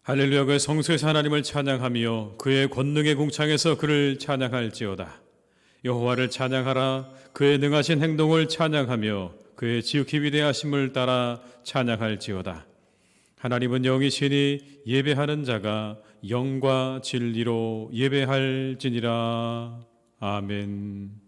할렐루야. 그의 성소에서 하나님을 찬양하며 그의 권능의 궁창에서 그를 찬양할지어다. 여호와를 찬양하라. 그의 능하신 행동을 찬양하며 그의 지극히 위대하심을 따라 찬양할지어다. 하나님은 영이시니 예배하는 자가 영과 진리로 예배할지니라. 아멘.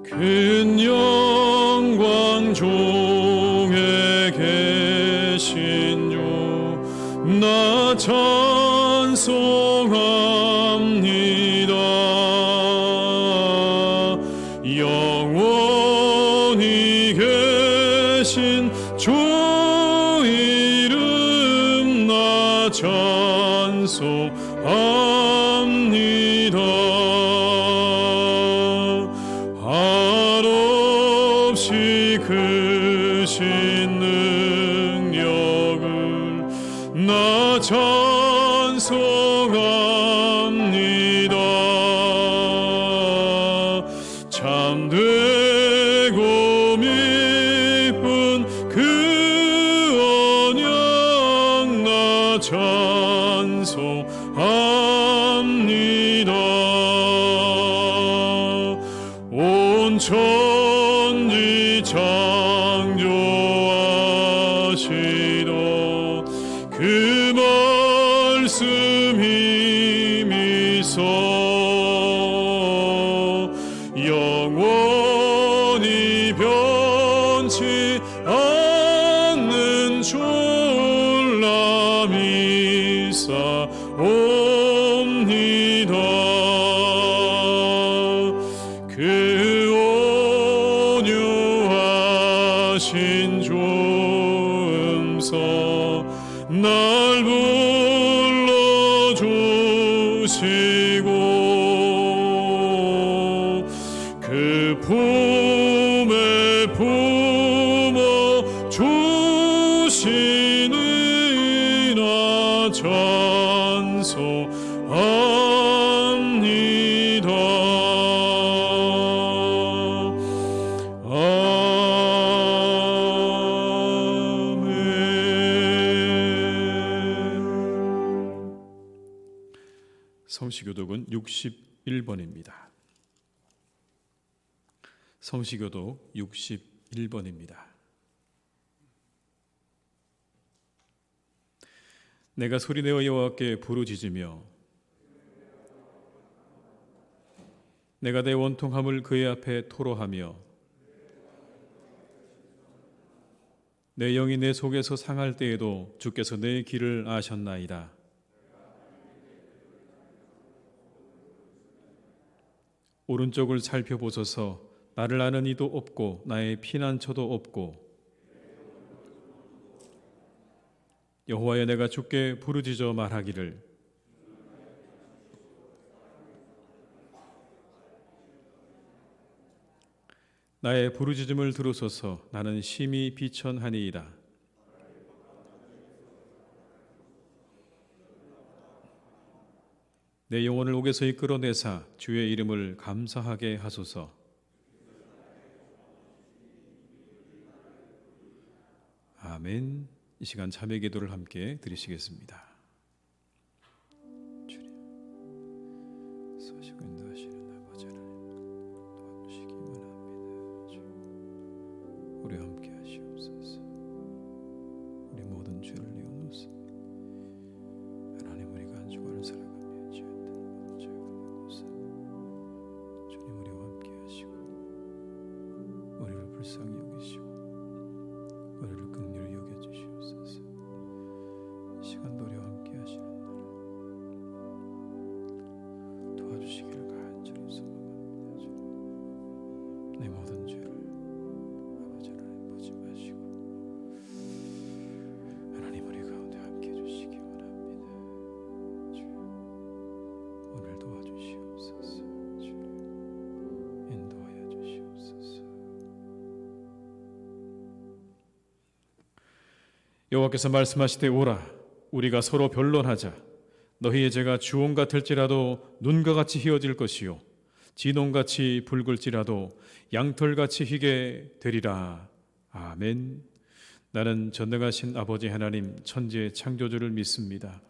큰 영광 중에 계신 주 나 찬송합니다. 영원히 계신 주 이름 나 찬송합니다. 한없이 크신 능력을 나 찬송합니다. 참되고 미쁜 그 언약 나 찬송합니다. 온 천지 창조하시던 그 말씀 힘이서 영원히 변치 않는 졸람이 쌓옵니다. 그 온유하신 주 음성 날 불러주시고 그 품에 품어 주시니 나 찬송합니다. 성시교독은 61번입니다. 성시교독 61번입니다. 내가 소리내어 여호와께 부르짖으며 내가 내 원통함을 그의 앞에 토로하며 내 영이 내 속에서 상할 때에도 주께서 내 길을 아셨나이다. 오른쪽을 살펴보소서. 나를 아는 이도 없고 나의 피난처도 없고 여호와여 내가 주께 부르짖어 말하기를 나의 부르짖음을 들으소서. 나는 심히 비천하니이다. 내 영혼을 옥에서 이끌어내사 주의 이름을 감사하게 하소서. 아멘. 이 시간 참회 기도를 함께 드리시겠습니다. 주님, 서시고 인도하시는 아버지 하나님 도와주시기만 합니다. 주, 우리와 함께 하시옵소서. 우리 모든 죄를 내어놓으사 하나님 우리가 한 주간을 살아가며 죄악된 모든 죄악을 받고서 불쌍히 여기시고 우리를 긍휼히 여겨주시옵소서. 이 시간 노래와 함께 하시는 나라 도와주시기를 간절히 소망합니다. 주님, 내 모든 죄를 아버지 하나님 보지 마시고 하나님 우리 가운데 함께 해주시기 원합니다. 주여, 오늘 도와주시옵소서. 주여, 인도하여 주시옵소서. 여호와께서 말씀하시되 오라, 우리가 서로 변론하자. 너희의 죄가 주홍 같을지라도 눈과 같이 희어질 것이요 진홍같이 붉을지라도 양털같이 희게 되리라. 아멘. 나는 전능하신 아버지 하나님 천지의 창조주를 믿습니다.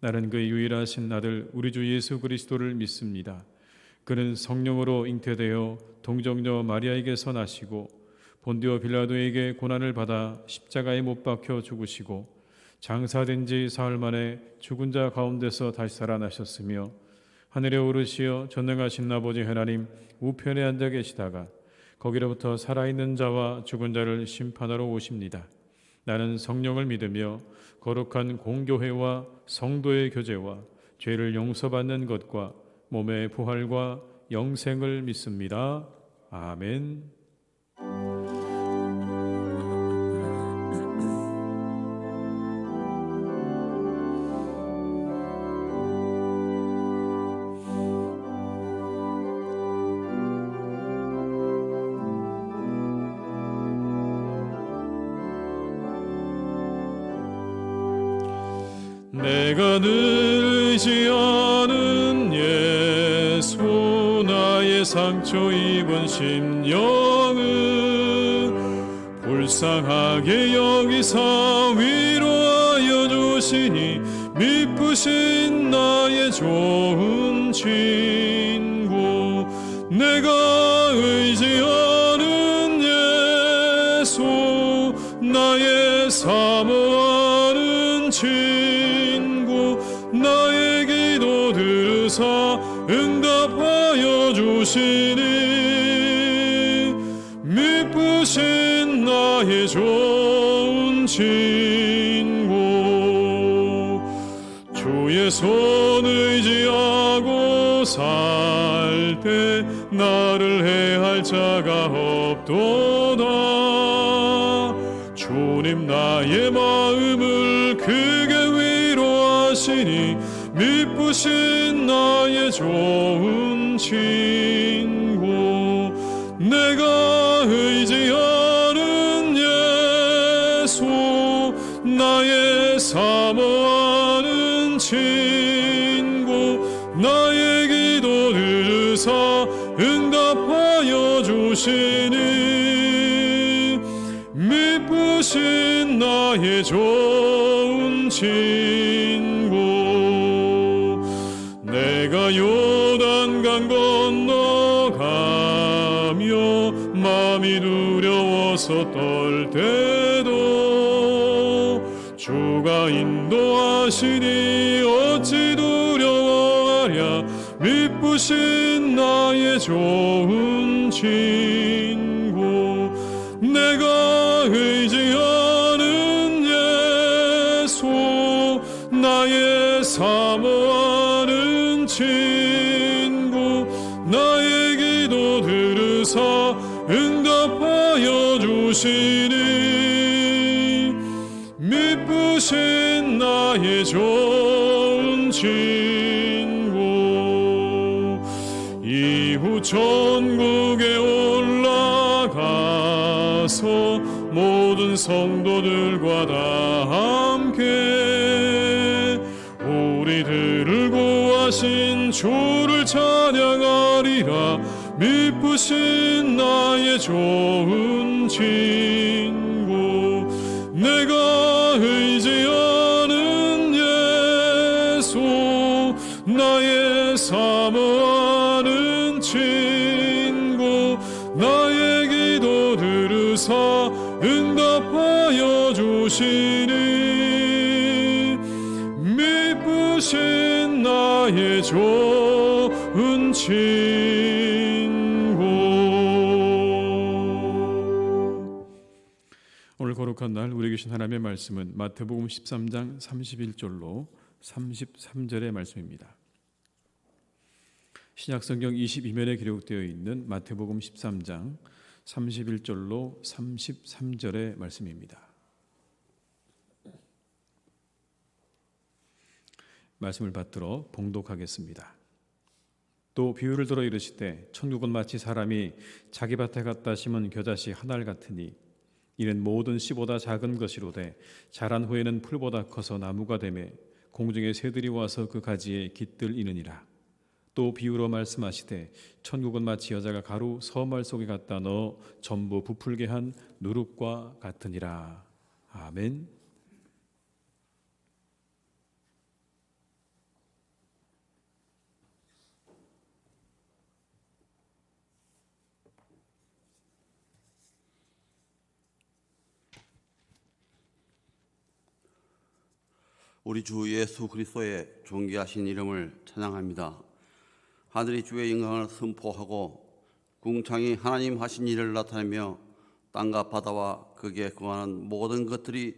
나는 그의 유일하신 아들 우리 주 예수 그리스도를 믿습니다. 그는 성령으로 잉태되어 동정녀 마리아에게서 나시고 본디오 빌라도에게 고난을 받아 십자가에 못 박혀 죽으시고 장사된 지 사흘 만에 죽은 자 가운데서 다시 살아나셨으며 하늘에 오르시어 전능하신 아버지 하나님 우편에 앉아 계시다가 거기로부터 살아있는 자와 죽은 자를 심판하러 오십니다. 나는 성령을 믿으며 거룩한 공교회와 성도의 교제와 죄를 용서받는 것과 몸의 부활과 영생을 믿습니다. 아멘. 내가 늘 의지하는 예수, 나의 상처 입은 심령은 불쌍하게 여기사 위로하여 주시니 미쁘신 나의 좋은 친구. 내가 의지하는 예수, 나의 사모하는 친구. 나의 기도 들으사 응답하여 주시니 미쁘신 나의 좋은 친구. 주의 손 의지하고 살 때 나를 해할 자가 없도다. 주님 나의 마음을 크게 위로하시니 미쁘신 나의 좋은 친구. 내가 의지하는 예수, 나의 사모하는 친구. 나의 기도 들으사 응답하여 주시니 미쁘신 나의 좋은 친구. 내가 요단강 건너가며 마음이 두려워서 떨 때도 주가 인도하시니 어찌 두려워하랴. 미쁘신 나의 좋은 친구. 내가 의지하는 예수, 나의 사모하는 친구. 나의 기도 들으사 응답하여 주시니 미쁘신 나의 좋은 친구. 이후 천국에 올라가서 모든 성도들과 다 함께 우리들을 구하신 주를 찬양하리라. 미쁘신 나의 좋은 친구. 내가 의지하는 예수, 나의 사모하는 친구. 나의 기도 들으사 응답하여 주시니 미쁘신 나의 좋은 친구. 거룩한 날 우리 계신 하나님의 말씀은 마태복음 13장 31절로 33절의 말씀입니다. 신약성경 22면에 기록되어 있는 마태복음 13장 31절로 33절의 말씀입니다. 말씀을 받들어 봉독하겠습니다. 또 비유를 들어 이르시되 천국은 마치 사람이 자기 밭에 갖다 심은 겨자씨 한 알 같으니 이는 모든 씨보다 작은 것이로되 자란 후에는 풀보다 커서 나무가 되매 공중의 새들이 와서 그 가지에 깃들이느니라. 또 비유로 말씀하시되 천국은 마치 여자가 가루 서말 속에 갖다 넣어 전부 부풀게 한 누룩과 같으니라. 아멘. 우리 주 예수 그리스도의 존귀하신 이름을 찬양합니다. 하늘이 주의 영광을 선포하고 궁창이 하나님 하신 일을 나타내며 땅과 바다와 거기에 거하는 모든 것들이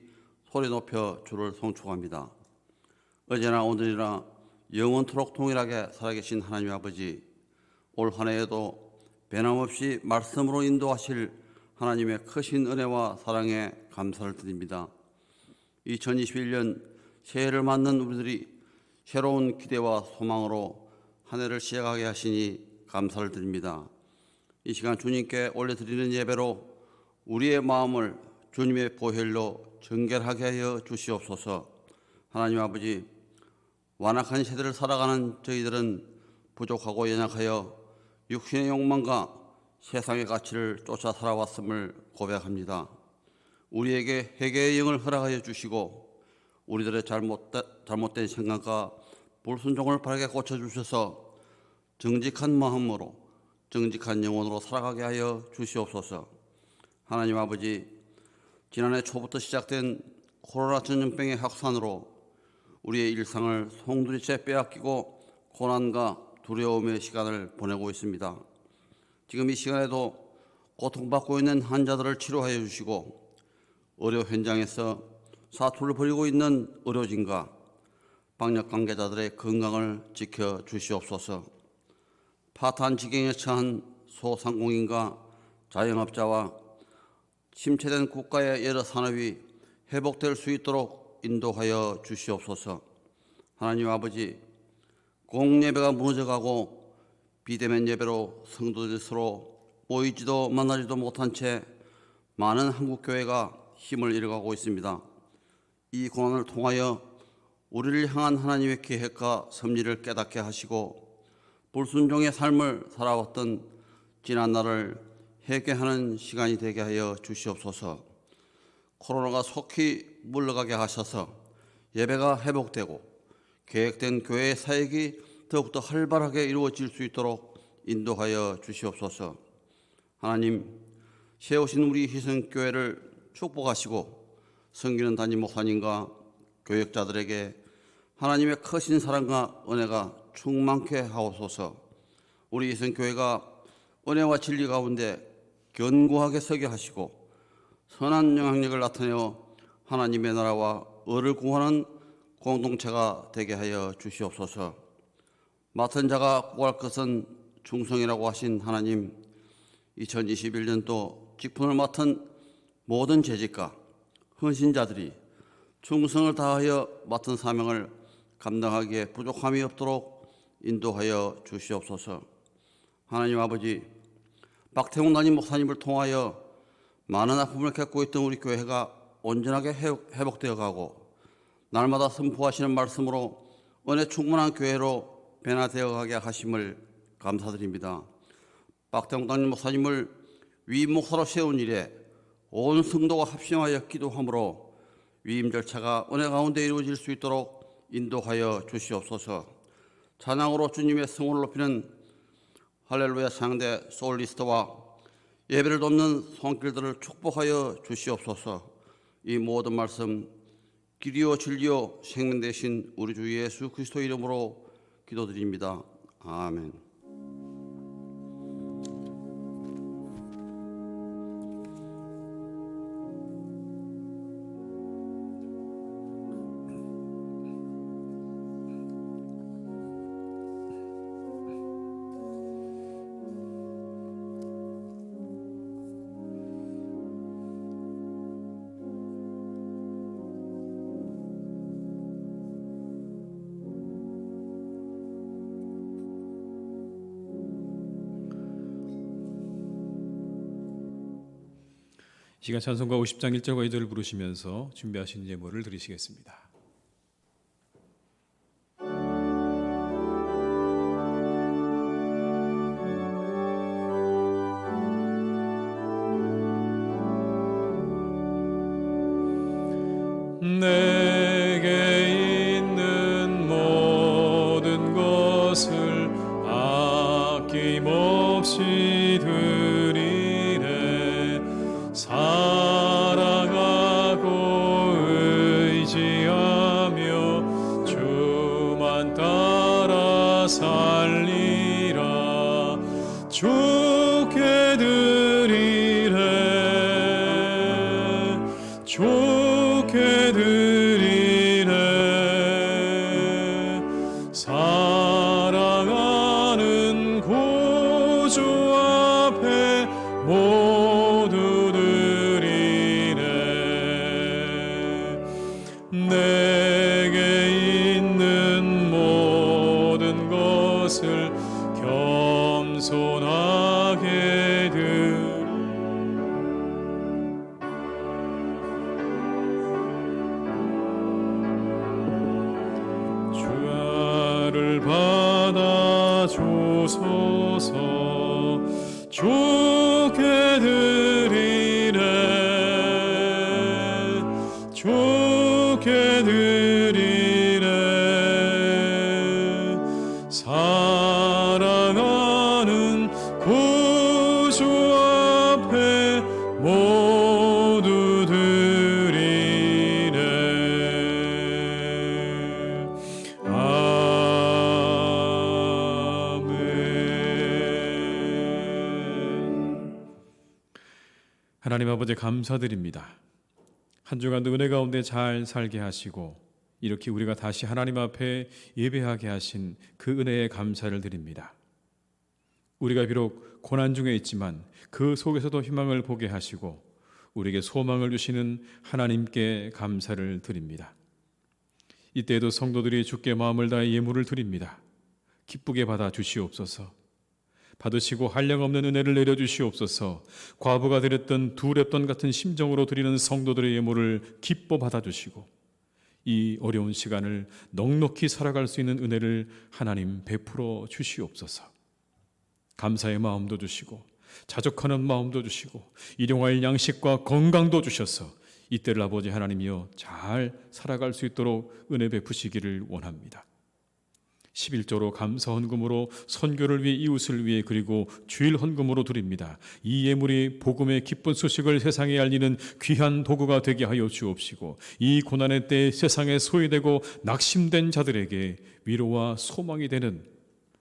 소리 높여 주를 송축합니다. 어제나 오늘이나 영원토록 동일하게 살아계신 하나님 아버지, 올 한 해에도 변함없이 말씀으로 인도하실 하나님의 크신 은혜와 사랑에 감사를 드립니다. 2021년 새해를 맞는 우리들이 새로운 기대와 소망으로 한 해를 시작하게 하시니 감사를 드립니다. 이 시간 주님께 올려드리는 예배로 우리의 마음을 주님의 보혈로 정결하게 하여 주시옵소서. 하나님 아버지, 완악한 세대를 살아가는 저희들은 부족하고 연약하여 육신의 욕망과 세상의 가치를 쫓아 살아왔음을 고백합니다. 우리에게 회개의 영을 허락하여 주시고 우리들의 잘못된 생각과 불순종을 바르게 고쳐주셔서 정직한 마음으로 정직한 영혼으로 살아가게 하여 주시옵소서. 하나님 아버지, 지난해 초부터 시작된 코로나 전염병의 확산으로 우리의 일상을 송두리째 빼앗기고 고난과 두려움의 시간을 보내고 있습니다. 지금 이 시간에도 고통받고 있는 환자들을 치료하여 주시고 의료 현장에서 사투를 벌이고 있는 의료진과 방역 관계자들의 건강을 지켜 주시옵소서. 파탄 지경에 처한 소상공인과 자영업자와 침체된 국가의 여러 산업이 회복될 수 있도록 인도하여 주시옵소서. 하나님 아버지, 공예배가 무너져가고 비대면 예배로 성도들 서로 모이지도 만나지도 못한 채 많은 한국교회가 힘을 잃어가고 있습니다. 이 고난을 통하여 우리를 향한 하나님의 계획과 섭리를 깨닫게 하시고 불순종의 삶을 살아왔던 지난 날을 회개하는 시간이 되게 하여 주시옵소서. 코로나가 속히 물러가게 하셔서 예배가 회복되고 계획된 교회의 사역이 더욱더 활발하게 이루어질 수 있도록 인도하여 주시옵소서. 하나님, 세우신 우리 희성교회를 축복하시고 섬기는 담임 목사님과 교역자들에게 하나님의 크신 사랑과 은혜가 충만케 하옵소서. 우리 희성교회가 은혜와 진리 가운데 견고하게 서게 하시고 선한 영향력을 나타내어 하나님의 나라와 의를 구하는 공동체가 되게 하여 주시옵소서. 맡은 자가 구할 것은 충성이라고 하신 하나님, 2021년도 직분을 맡은 모든 재직과 헌신자들이 충성을 다하여 맡은 사명을 감당하기에 부족함이 없도록 인도하여 주시옵소서. 하나님 아버지, 박태웅 담임 목사님을 통하여 많은 아픔을 겪고 있던 우리 교회가 온전하게 회복되어 가고 날마다 선포하시는 말씀으로 은혜 충만한 교회로 변화되어 가게 하심을 감사드립니다. 박태웅 담임 목사님을 위임 목사로 세운 일에 온 성도가 합심하여 기도함으로 위임 절차가 은혜 가운데 이루어질 수 있도록 인도하여 주시옵소서. 찬양으로 주님의 성을 높이는 할렐루야 창대 소울리스트와 예배를 돕는 손길들을 축복하여 주시옵소서. 이 모든 말씀 길이요 진리요 생명 되신 우리 주 예수 그리스도 이름으로 기도드립니다. 아멘. 시간 찬송가 50장 1절과 2절을 부르시면서 준비하신 예물을 드리시겠습니다. 내게 있는 모든 것을 아낌없이 드리네. 사랑하고 의지하며 주만 따라 살리라. 좋게 드리네. 좋게 드리네. 사랑하는 구주 앞에 모두 드리네. 내게 있는 모든 것을 겸손하게 드리네. 주야를 받아 주소서. 좋게 드리네. 좋게 드리네. 사랑하는 구주 앞에 모두 드리네. 하나님 아버지 감사드립니다. 한 주간도 은혜 가운데 잘 살게 하시고 이렇게 우리가 다시 하나님 앞에 예배하게 하신 그 은혜에 감사를 드립니다. 우리가 비록 고난 중에 있지만 그 속에서도 희망을 보게 하시고 우리에게 소망을 주시는 하나님께 감사를 드립니다. 이때에도 성도들이 주께 마음을 다해 예물을 드립니다. 기쁘게 받아 주시옵소서. 받으시고 한량없는 은혜를 내려주시옵소서. 과부가 드렸던 두 렙돈 같은 심정으로 드리는 성도들의 예물을 기뻐 받아주시고 이 어려운 시간을 넉넉히 살아갈 수 있는 은혜를 하나님 베풀어 주시옵소서. 감사의 마음도 주시고 자족하는 마음도 주시고 일용할 양식과 건강도 주셔서 이때를 아버지 하나님이여 잘 살아갈 수 있도록 은혜 베푸시기를 원합니다. 11조로 감사 헌금으로 선교를 위해 이웃을 위해 그리고 주일 헌금으로 드립니다. 이 예물이 복음의 기쁜 소식을 세상에 알리는 귀한 도구가 되게 하여 주옵시고 이 고난의 때에 세상에 소외되고 낙심된 자들에게 위로와 소망이 되는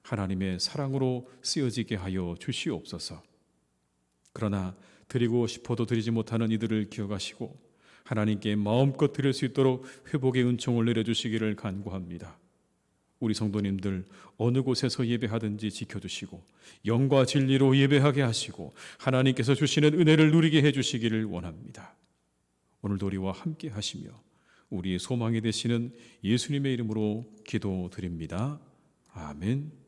하나님의 사랑으로 쓰여지게 하여 주시옵소서. 그러나 드리고 싶어도 드리지 못하는 이들을 기억하시고 하나님께 마음껏 드릴 수 있도록 회복의 은총을 내려주시기를 간구합니다. 우리 성도님들 어느 곳에서 예배하든지 지켜주시고 영과 진리로 예배하게 하시고 하나님께서 주시는 은혜를 누리게 해주시기를 원합니다. 오늘도 우리와 함께 하시며 우리의 소망이 되시는 예수님의 이름으로 기도드립니다. 아멘.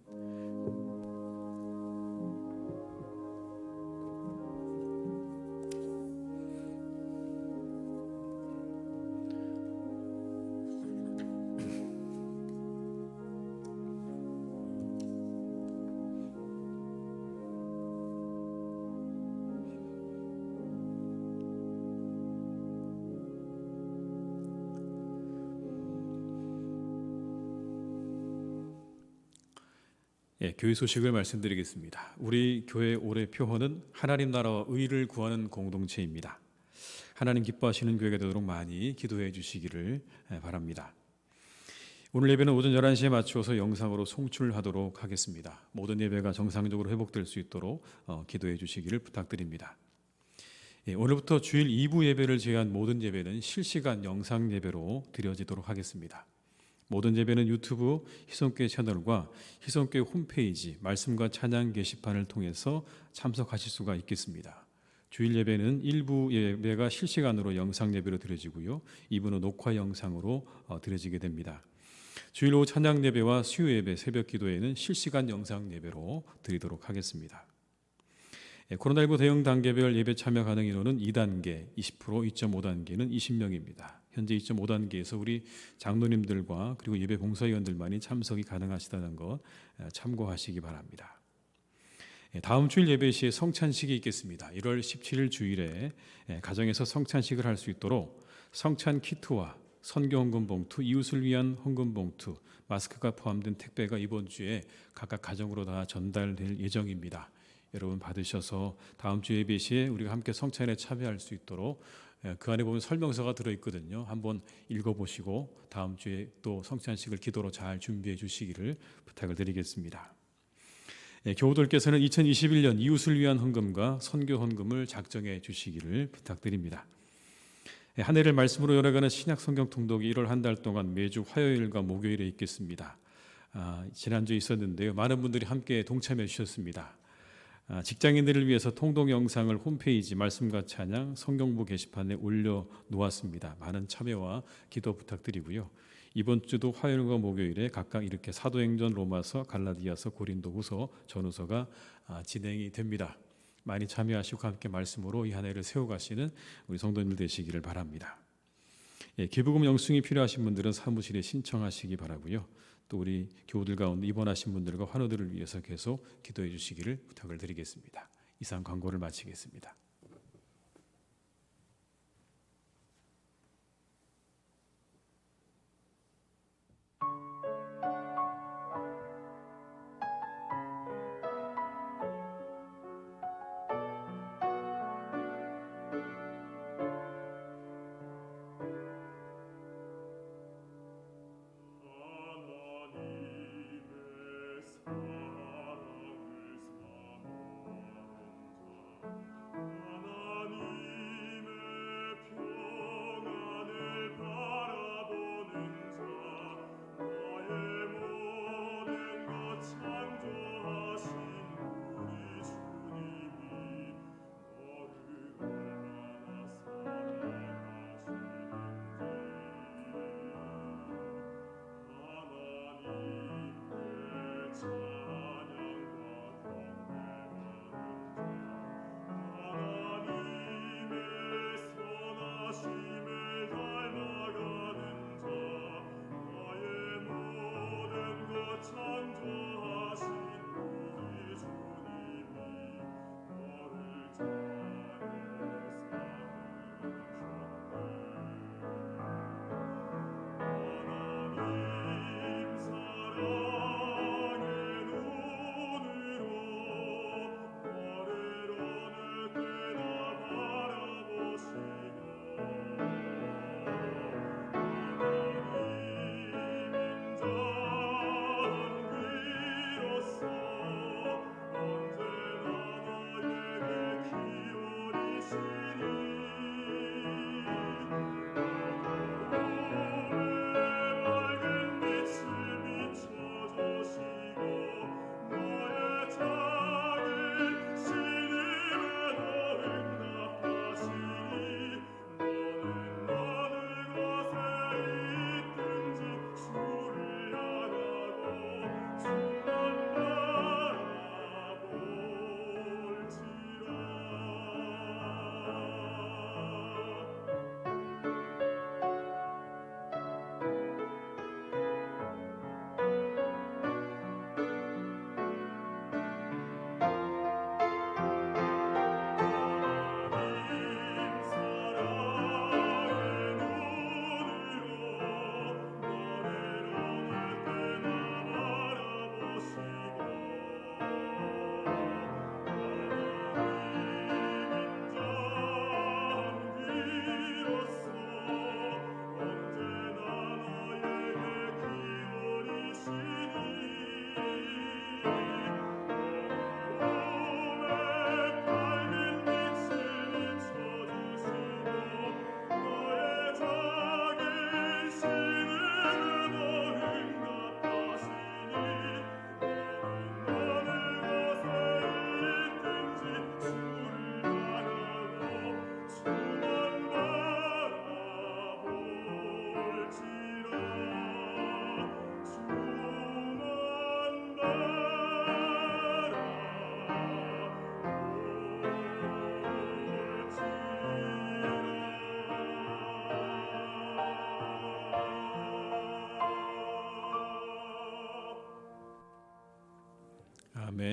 교회 소식을 말씀드리겠습니다. 우리 교회 올해 표어는 하나님 나라와 의를 구하는 공동체입니다. 하나님 기뻐하시는 교회가 되도록 많이 기도해 주시기를 바랍니다. 오늘 예배는 오전 11시에 맞추어서 영상으로 송출하도록 하겠습니다. 모든 예배가 정상적으로 회복될 수 있도록 기도해 주시기를 부탁드립니다. 오늘부터 주일 2부 예배를 제외한 모든 예배는 실시간 영상 예배로 드려지도록 하겠습니다. 모든 예배는 유튜브 희성교회 채널과 희성교회 홈페이지 말씀과 찬양 게시판을 통해서 참석하실 수가 있겠습니다. 주일 예배는 1부 예배가 실시간으로 영상 예배로 드려지고요. 2부는 녹화 영상으로 드려지게 됩니다. 주일 오후 찬양 예배와 수요 예배, 새벽 기도회는 실시간 영상 예배로 드리도록 하겠습니다. 코로나19 대응 단계별 예배 참여 가능 인원은 2단계 20%, 2.5단계는 20명입니다. 현재 2.5단계에서 우리 장로님들과 그리고 예배 봉사위원들만이 참석이 가능하시다는 것 참고하시기 바랍니다. 다음 주일 예배 시에 성찬식이 있겠습니다. 1월 17일 주일에 가정에서 성찬식을 할 수 있도록 성찬 키트와 선교 헌금 봉투, 이웃을 위한 헌금 봉투, 마스크가 포함된 택배가 이번 주에 각각 가정으로 다 전달될 예정입니다. 여러분 받으셔서 다음 주 예배 시에 우리가 함께 성찬에 참여할 수 있도록 그 안에 보면 설명서가 들어있거든요. 한번 읽어보시고 다음 주에 또 성찬식을 기도로 잘 준비해 주시기를 부탁을 드리겠습니다. 교우들께서는 2021년 이웃을 위한 헌금과 선교 헌금을 작정해 주시기를 부탁드립니다. 한 해를 말씀으로 열어가는 신약 성경 통독이 1월 한 달 동안 매주 화요일과 목요일에 있겠습니다. 지난주에 있었는데요. 많은 분들이 함께 동참해 주셨습니다. 직장인들을 위해서 통독 영상을 홈페이지 말씀과 찬양 성경부 게시판에 올려놓았습니다. 많은 참여와 기도 부탁드리고요. 이번 주도 화요일과 목요일에 각각 이렇게 사도행전, 로마서, 갈라디아서, 고린도후서, 전후서가 진행이 됩니다. 많이 참여하시고 함께 말씀으로 이 한 해를 세워가시는 우리 성도님들 되시기를 바랍니다. 기부금 영수증이 필요하신 분들은 사무실에 신청하시기 바라고요. 또 우리 교우들 가운데 입원하신 분들과 환우들을 위해서 계속 기도해 주시기를 부탁을 드리겠습니다. 이상 광고를 마치겠습니다.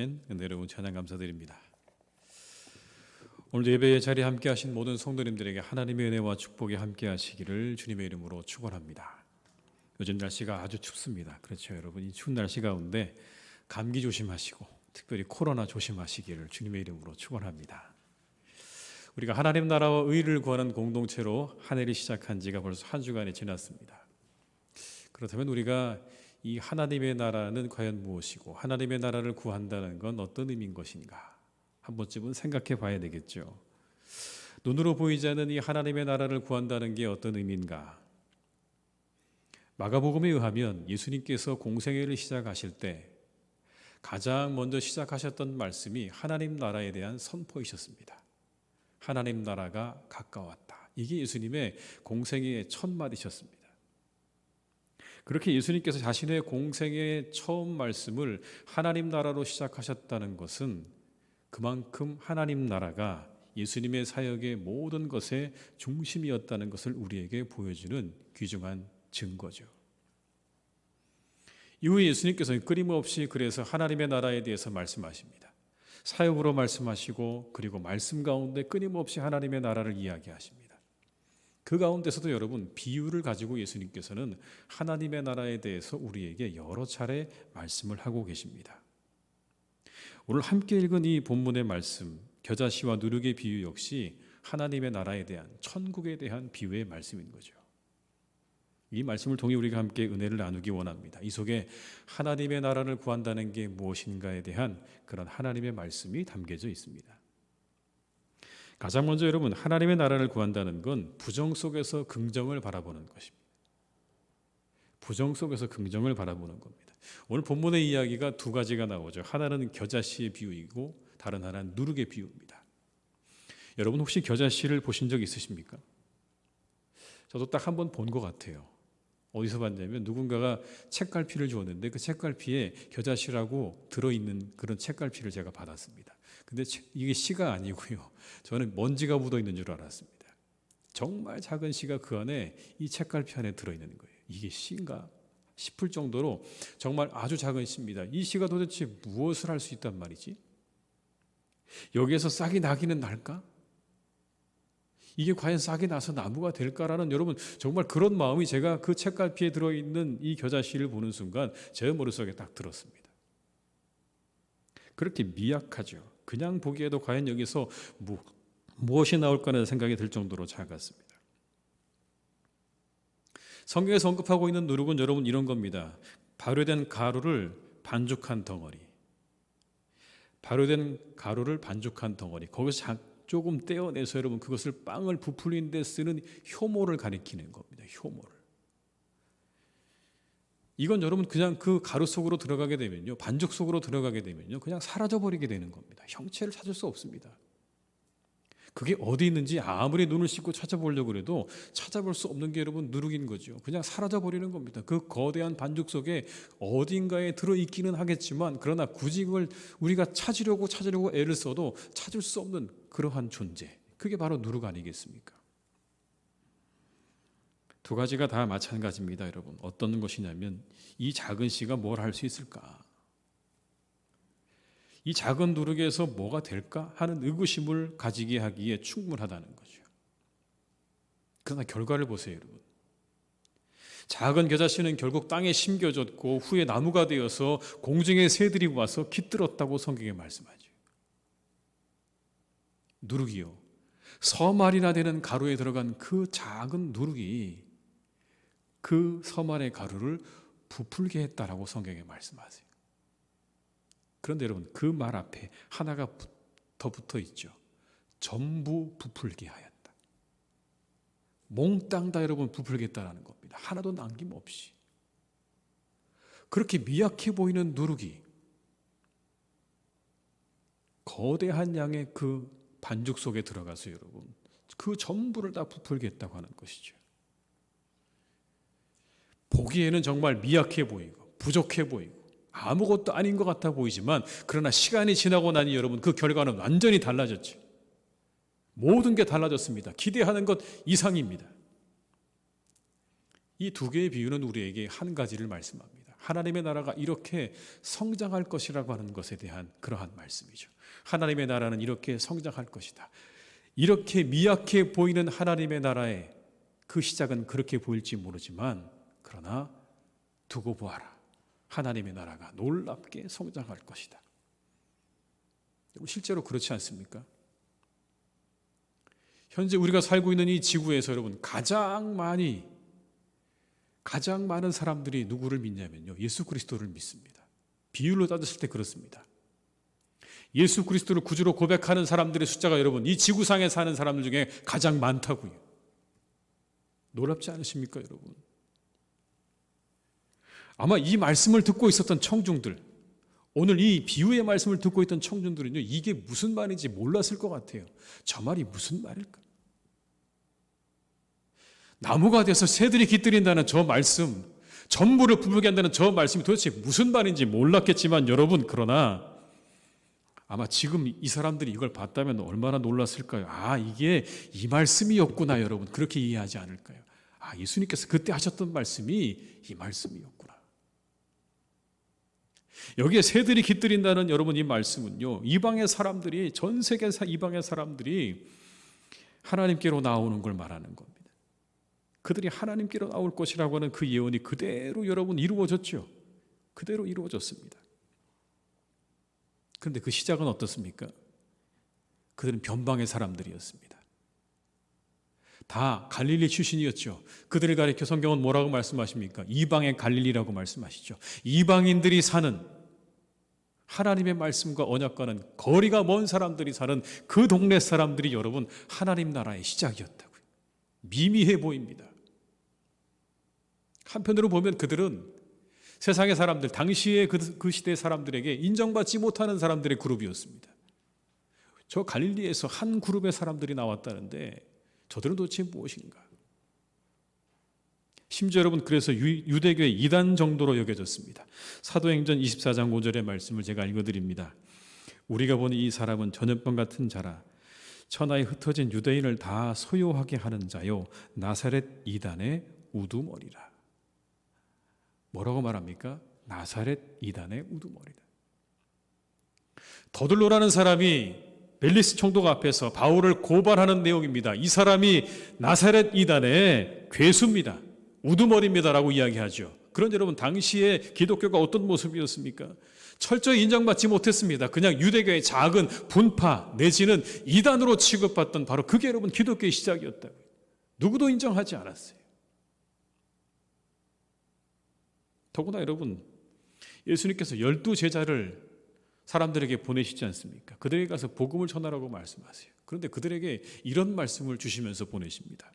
아멘. 은혜로운 찬양 감사드립니다. 오늘 예배의 자리에 함께 하신 모든 성도님들에게 하나님의 은혜와 축복이 함께 하시기를 주님의 이름으로 축원합니다. 요즘 날씨가 아주 춥습니다. 그렇죠, 여러분. 이 추운 날씨 가운데 감기 조심하시고 특별히 코로나 조심하시기를 주님의 이름으로 축원합니다. 우리가 하나님 나라와 의를 구하는 공동체로 한 해를 시작한 지가 벌써 한 주간이 지났습니다. 그렇다면 우리가 이 하나님의 나라는 과연 무엇이고 하나님의 나라를 구한다는 건 어떤 의미인 것인가 한 번쯤은 생각해 봐야 되겠죠. 눈으로 보이지 않는 이 하나님의 나라를 구한다는 게 어떤 의미인가? 마가복음에 의하면 예수님께서 공생애를 시작하실 때 가장 먼저 시작하셨던 말씀이 하나님 나라에 대한 선포이셨습니다. 하나님 나라가 가까웠다. 이게 예수님의 공생애의 첫 마디셨습니다. 그렇게 예수님께서 자신의 공생애의 처음 말씀을 하나님 나라로 시작하셨다는 것은 그만큼 하나님 나라가 예수님의 사역의 모든 것의 중심이었다는 것을 우리에게 보여주는 귀중한 증거죠. 이후에 예수님께서는 끊임없이 그래서 하나님의 나라에 대해서 말씀하십니다. 사역으로 말씀하시고 그리고 말씀 가운데 끊임없이 하나님의 나라를 이야기하십니다. 그 가운데서도 여러분 비유를 가지고 예수님께서는 하나님의 나라에 대해서 우리에게 여러 차례 말씀을 하고 계십니다. 오늘 함께 읽은 이 본문의 말씀 겨자씨와 누룩의 비유 역시 하나님의 나라에 대한 천국에 대한 비유의 말씀인 거죠. 이 말씀을 통해 우리가 함께 은혜를 나누기 원합니다. 이 속에 하나님의 나라를 구한다는 게 무엇인가에 대한 그런 하나님의 말씀이 담겨져 있습니다. 가장 먼저 여러분 하나님의 나라를 구한다는 건 부정 속에서 긍정을 바라보는 것입니다. 부정 속에서 긍정을 바라보는 겁니다. 오늘 본문의 이야기가 두 가지가 나오죠. 하나는 겨자씨의 비유이고 다른 하나는 누룩의 비유입니다. 여러분 혹시 겨자씨를 보신 적 있으십니까? 저도 딱 한 번 본 것 같아요. 어디서 봤냐면 누군가가 책갈피를 주었는데 그 책갈피에 겨자씨라고 들어있는 그런 책갈피를 제가 받았습니다. 근데 이게 씨가 아니고요. 저는 먼지가 묻어 있는 줄 알았습니다. 정말 작은 씨가 그 안에 이 책갈피 안에 들어있는 거예요. 이게 씨인가 싶을 정도로 정말 아주 작은 씨입니다. 이 씨가 도대체 무엇을 할 수 있단 말이지? 여기에서 싹이 나기는 날까? 이게 과연 싹이 나서 나무가 될까라는 여러분 정말 그런 마음이 제가 그 책갈피에 들어있는 이 겨자씨를 보는 순간 제 머릿속에 딱 들었습니다. 그렇게 미약하죠. 그냥 보기에도 과연 여기서 무엇이 나올까라는 생각이 들 정도로 작았습니다. 성경에서 언급하고 있는 누룩은 여러분 이런 겁니다. 발효된 가루를 반죽한 덩어리. 발효된 가루를 반죽한 덩어리. 거기서 조금 떼어내서 여러분 그것을 빵을 부풀리는 데 쓰는 효모를 가리키는 겁니다. 효모를. 이건 여러분 그냥 그 가루 속으로 들어가게 되면요. 반죽 속으로 들어가게 되면요. 그냥 사라져버리게 되는 겁니다. 형체를 찾을 수 없습니다. 그게 어디 있는지 아무리 눈을 씻고 찾아보려고 해도 찾아볼 수 없는 게 여러분 누룩인 거죠. 그냥 사라져버리는 겁니다. 그 거대한 반죽 속에 어딘가에 들어있기는 하겠지만 그러나 굳이 그걸 우리가 찾으려고 애를 써도 찾을 수 없는 그러한 존재. 그게 바로 누룩 아니겠습니까? 두 가지가 다 마찬가지입니다, 여러분. 어떤 것이냐면 이 작은 씨가 뭘 할 수 있을까? 이 작은 누룩에서 뭐가 될까 하는 의구심을 가지게 하기에 충분하다는 거죠. 그러나 결과를 보세요, 여러분. 작은 겨자씨는 결국 땅에 심겨졌고 후에 나무가 되어서 공중의 새들이 와서 깃들었다고 성경에 말씀하죠. 누룩이요. 서말이나 되는 가루에 들어간 그 작은 누룩이 그 서말의 가루를 부풀게 했다라고 성경에 말씀하세요. 그런데 여러분 그 말 앞에 하나가 더 붙어 있죠. 전부 부풀게 하였다. 몽땅 다 여러분 부풀겠다라는 겁니다. 하나도 남김없이. 그렇게 미약해 보이는 누룩이 거대한 양의 그 반죽 속에 들어가서 여러분 그 전부를 다 부풀겠다고 하는 것이죠. 보기에는 정말 미약해 보이고 부족해 보이고 아무것도 아닌 것 같아 보이지만 그러나 시간이 지나고 나니 여러분 그 결과는 완전히 달라졌죠. 모든 게 달라졌습니다. 기대하는 것 이상입니다. 이 두 개의 비유는 우리에게 한 가지를 말씀합니다. 하나님의 나라가 이렇게 성장할 것이라고 하는 것에 대한 그러한 말씀이죠. 하나님의 나라는 이렇게 성장할 것이다. 이렇게 미약해 보이는 하나님의 나라의 그 시작은 그렇게 보일지 모르지만 그러나 두고 보아라. 하나님의 나라가 놀랍게 성장할 것이다. 실제로 그렇지 않습니까? 현재 우리가 살고 있는 이 지구에서 여러분 가장 많은 사람들이 누구를 믿냐면요, 예수 그리스도를 믿습니다. 비율로 따졌을 때 그렇습니다. 예수 그리스도를 구주로 고백하는 사람들의 숫자가 여러분 이 지구상에 사는 사람들 중에 가장 많다고요. 놀랍지 않으십니까 여러분? 아마 이 말씀을 듣고 있었던 청중들, 오늘 이 비유의 말씀을 듣고 있던 청중들은요, 이게 무슨 말인지 몰랐을 것 같아요. 저 말이 무슨 말일까? 나무가 돼서 새들이 깃들인다는 저 말씀, 전부를 부풀게 한다는 저 말씀이 도대체 무슨 말인지 몰랐겠지만 여러분, 그러나 아마 지금 이 사람들이 이걸 봤다면 얼마나 놀랐을까요? 아, 이게 이 말씀이었구나 여러분. 그렇게 이해하지 않을까요? 아, 예수님께서 그때 하셨던 말씀이 이 말씀이었구나. 여기에 새들이 깃들인다는 여러분 이 말씀은요, 이방의 사람들이, 전 세계 이방의 사람들이 하나님께로 나오는 걸 말하는 겁니다. 그들이 하나님께로 나올 것이라고 하는 그 예언이 그대로 여러분 이루어졌죠. 그대로 이루어졌습니다. 그런데 그 시작은 어떻습니까? 그들은 변방의 사람들이었습니다. 다 갈릴리 출신이었죠. 그들을 가리켜 성경은 뭐라고 말씀하십니까? 이방의 갈릴리라고 말씀하시죠. 이방인들이 사는, 하나님의 말씀과 언약과는 거리가 먼 사람들이 사는 그 동네 사람들이 여러분 하나님 나라의 시작이었다고요. 미미해 보입니다. 한편으로 보면 그들은 세상의 사람들, 당시의 그 시대의 사람들에게 인정받지 못하는 사람들의 그룹이었습니다. 저 갈릴리에서 한 그룹의 사람들이 나왔다는데 저들은 도대체 무엇인가? 심지어 여러분 그래서 유대교의 이단 정도로 여겨졌습니다. 사도행전 24장 5절의 말씀을 제가 읽어드립니다. 우리가 보니 이 사람은 전염병 같은 자라 천하에 흩어진 유대인을 다 소요하게 하는 자요 나사렛 이단의 우두머리라. 뭐라고 말합니까? 나사렛 이단의 우두머리다. 더들로라는 사람이 벨리스 총독 앞에서 바울을 고발하는 내용입니다. 이 사람이 나사렛 이단의 괴수입니다. 우두머리입니다라고 이야기하죠. 그런데 여러분 당시에 기독교가 어떤 모습이었습니까? 철저히 인정받지 못했습니다. 그냥 유대교의 작은 분파 내지는 이단으로 취급받던 바로 그게 여러분 기독교의 시작이었다고요. 누구도 인정하지 않았어요. 더구나 여러분 예수님께서 12제자를 사람들에게 보내시지 않습니까? 그들에게 가서 복음을 전하라고 말씀하세요. 그런데 그들에게 이런 말씀을 주시면서 보내십니다.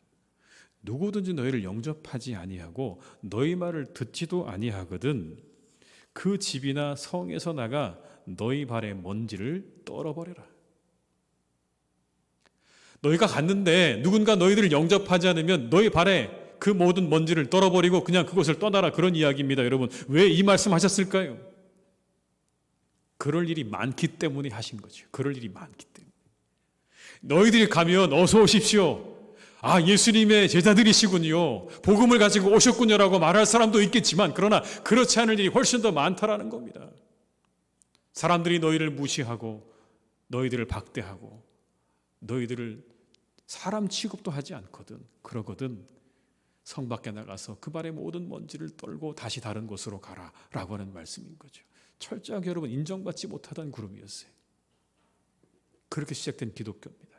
누구든지 너희를 영접하지 아니하고 너희 말을 듣지도 아니하거든 그 집이나 성에서 나가 너희 발의 먼지를 떨어버려라. 너희가 갔는데 누군가 너희들을 영접하지 않으면 너희 발에 그 모든 먼지를 떨어버리고 그냥 그곳을 떠나라, 그런 이야기입니다. 여러분 왜 이 말씀 하셨을까요? 그럴 일이 많기 때문에 하신 거죠. 그럴 일이 많기 때문에. 너희들이 가면 어서 오십시오. 아, 예수님의 제자들이시군요. 복음을 가지고 오셨군요라고 말할 사람도 있겠지만 그러나 그렇지 않을 일이 훨씬 더 많다라는 겁니다. 사람들이 너희를 무시하고 너희들을 박대하고 너희들을 사람 취급도 하지 않거든. 그러거든 성 밖에 나가서 그 발의 모든 먼지를 떨고 다시 다른 곳으로 가라라고 하는 말씀인 거죠. 철저하게 여러분 인정받지 못하던 그룹이었어요. 그렇게 시작된 기독교입니다.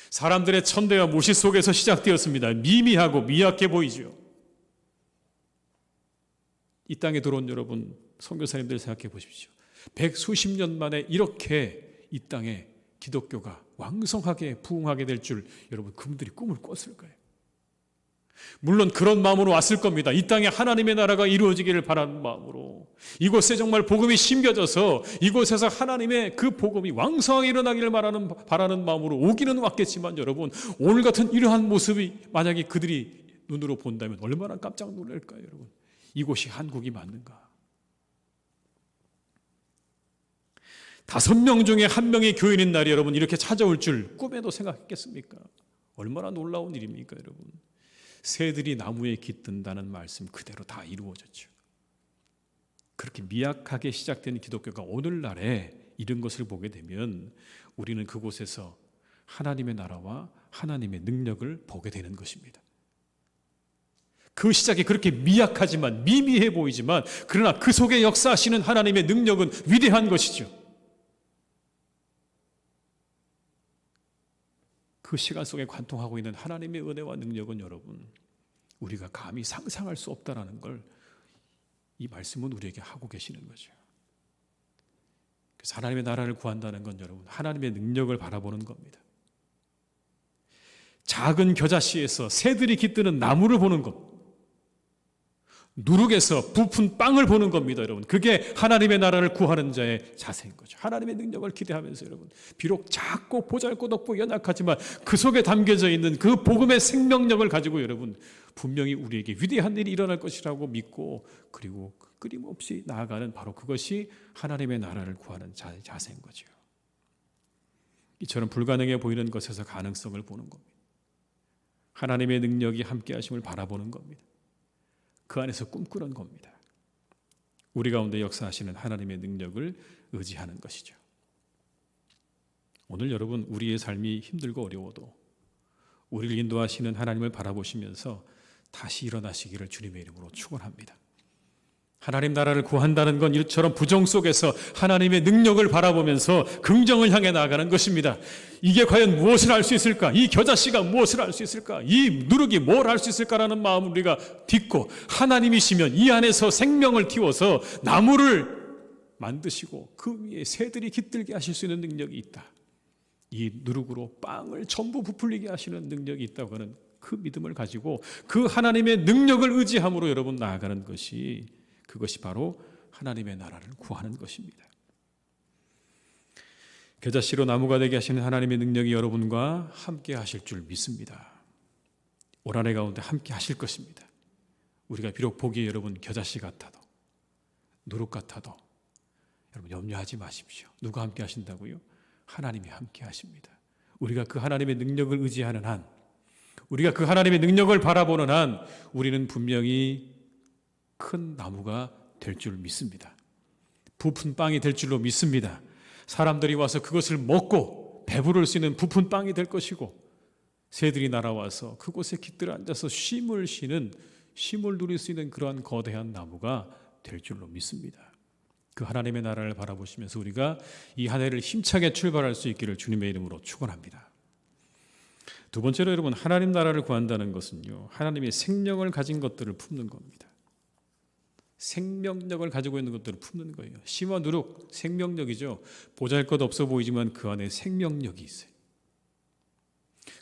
사람들의 천대와 무시 속에서 시작되었습니다. 미미하고 미약해 보이죠. 이 땅에 들어온 여러분 선교사님들 생각해 보십시오. 100수십 년 만에 이렇게 이 땅에 기독교가 왕성하게 부흥하게 될 줄 여러분 그분들이 꿈을 꿨을까요? 물론 그런 마음으로 왔을 겁니다. 이 땅에 하나님의 나라가 이루어지기를 바라는 마음으로, 이곳에 정말 복음이 심겨져서 이곳에서 하나님의 그 복음이 왕성하게 일어나기를 바라는 마음으로 오기는 왔겠지만 여러분 오늘 같은 이러한 모습이 만약에 그들이 눈으로 본다면 얼마나 깜짝 놀랄까요? 여러분 이곳이 한국이 맞는가? 5명 중에 1명이 교인인 날이 여러분 이렇게 찾아올 줄 꿈에도 생각했겠습니까? 얼마나 놀라운 일입니까 여러분? 새들이 나무에 깃든다는 말씀 그대로 다 이루어졌죠. 그렇게 미약하게 시작된 기독교가 오늘날에 이런 것을 보게 되면 우리는 그곳에서 하나님의 나라와 하나님의 능력을 보게 되는 것입니다. 그 시작이 그렇게 미약하지만 미미해 보이지만 그러나 그 속에 역사하시는 하나님의 능력은 위대한 것이죠. 그 시간 속에 관통하고 있는 하나님의 은혜와 능력은 여러분 우리가 감히 상상할 수 없다라는 걸 이 말씀은 우리에게 하고 계시는 거죠. 그래서 하나님의 나라를 구한다는 건 여러분 하나님의 능력을 바라보는 겁니다. 작은 겨자씨에서 새들이 깃드는 나무를 보는 것, 누룩에서 부푼 빵을 보는 겁니다. 여러분 그게 하나님의 나라를 구하는 자의 자세인 거죠. 하나님의 능력을 기대하면서 여러분 비록 작고 보잘것없고 연약하지만 그 속에 담겨져 있는 그 복음의 생명력을 가지고 여러분 분명히 우리에게 위대한 일이 일어날 것이라고 믿고 그리고 끊임없이 나아가는 바로 그것이 하나님의 나라를 구하는 자의 자세인 거죠. 이처럼 불가능해 보이는 것에서 가능성을 보는 겁니다. 하나님의 능력이 함께 하심을 바라보는 겁니다. 그 안에서 꿈꾸는 겁니다. 우리 가운데 역사하시는 하나님의 능력을 의지하는 것이죠. 오늘 여러분 우리의 삶이 힘들고 어려워도 우리를 인도하시는 하나님을 바라보시면서 다시 일어나시기를 주님의 이름으로 축원합니다. 하나님 나라를 구한다는 건 이처럼 부정 속에서 하나님의 능력을 바라보면서 긍정을 향해 나아가는 것입니다. 이게 과연 무엇을 할 수 있을까? 이 겨자씨가 무엇을 할 수 있을까? 이 누룩이 뭘 할 수 있을까라는 마음을 우리가 딛고 하나님이시면 이 안에서 생명을 틔워서 나무를 만드시고 그 위에 새들이 깃들게 하실 수 있는 능력이 있다. 이 누룩으로 빵을 전부 부풀리게 하시는 능력이 있다고 하는 그 믿음을 가지고 그 하나님의 능력을 의지함으로 여러분 나아가는 것이 그것이 바로 하나님의 나라를 구하는 것입니다. 겨자씨로 나무가 되게 하시는 하나님의 능력이 여러분과 함께 하실 줄 믿습니다. 올 한 해 가운데 함께 하실 것입니다. 우리가 비록 보기에 여러분 겨자씨 같아도 누룩 같아도 여러분 염려하지 마십시오. 누가 함께 하신다고요? 하나님이 함께 하십니다. 우리가 그 하나님의 능력을 의지하는 한, 우리가 그 하나님의 능력을 바라보는 한 우리는 분명히 큰 나무가 될 줄 믿습니다. 부푼 빵이 될 줄로 믿습니다. 사람들이 와서 그것을 먹고 배부를 수 있는 부푼 빵이 될 것이고 새들이 날아와서 그곳에 깃들어 앉아서 쉼을 쉬는, 쉼을 누릴 수 있는 그러한 거대한 나무가 될 줄로 믿습니다. 그 하나님의 나라를 바라보시면서 우리가 이 한 해를 힘차게 출발할 수 있기를 주님의 이름으로 축원합니다. 두 번째로 여러분 하나님 나라를 구한다는 것은요 하나님의 생명을 가진 것들을 품는 겁니다. 생명력을 가지고 있는 것들을 품는 거예요. 씨와 누룩 생명력이죠. 보잘것없어 보이지만 그 안에 생명력이 있어요.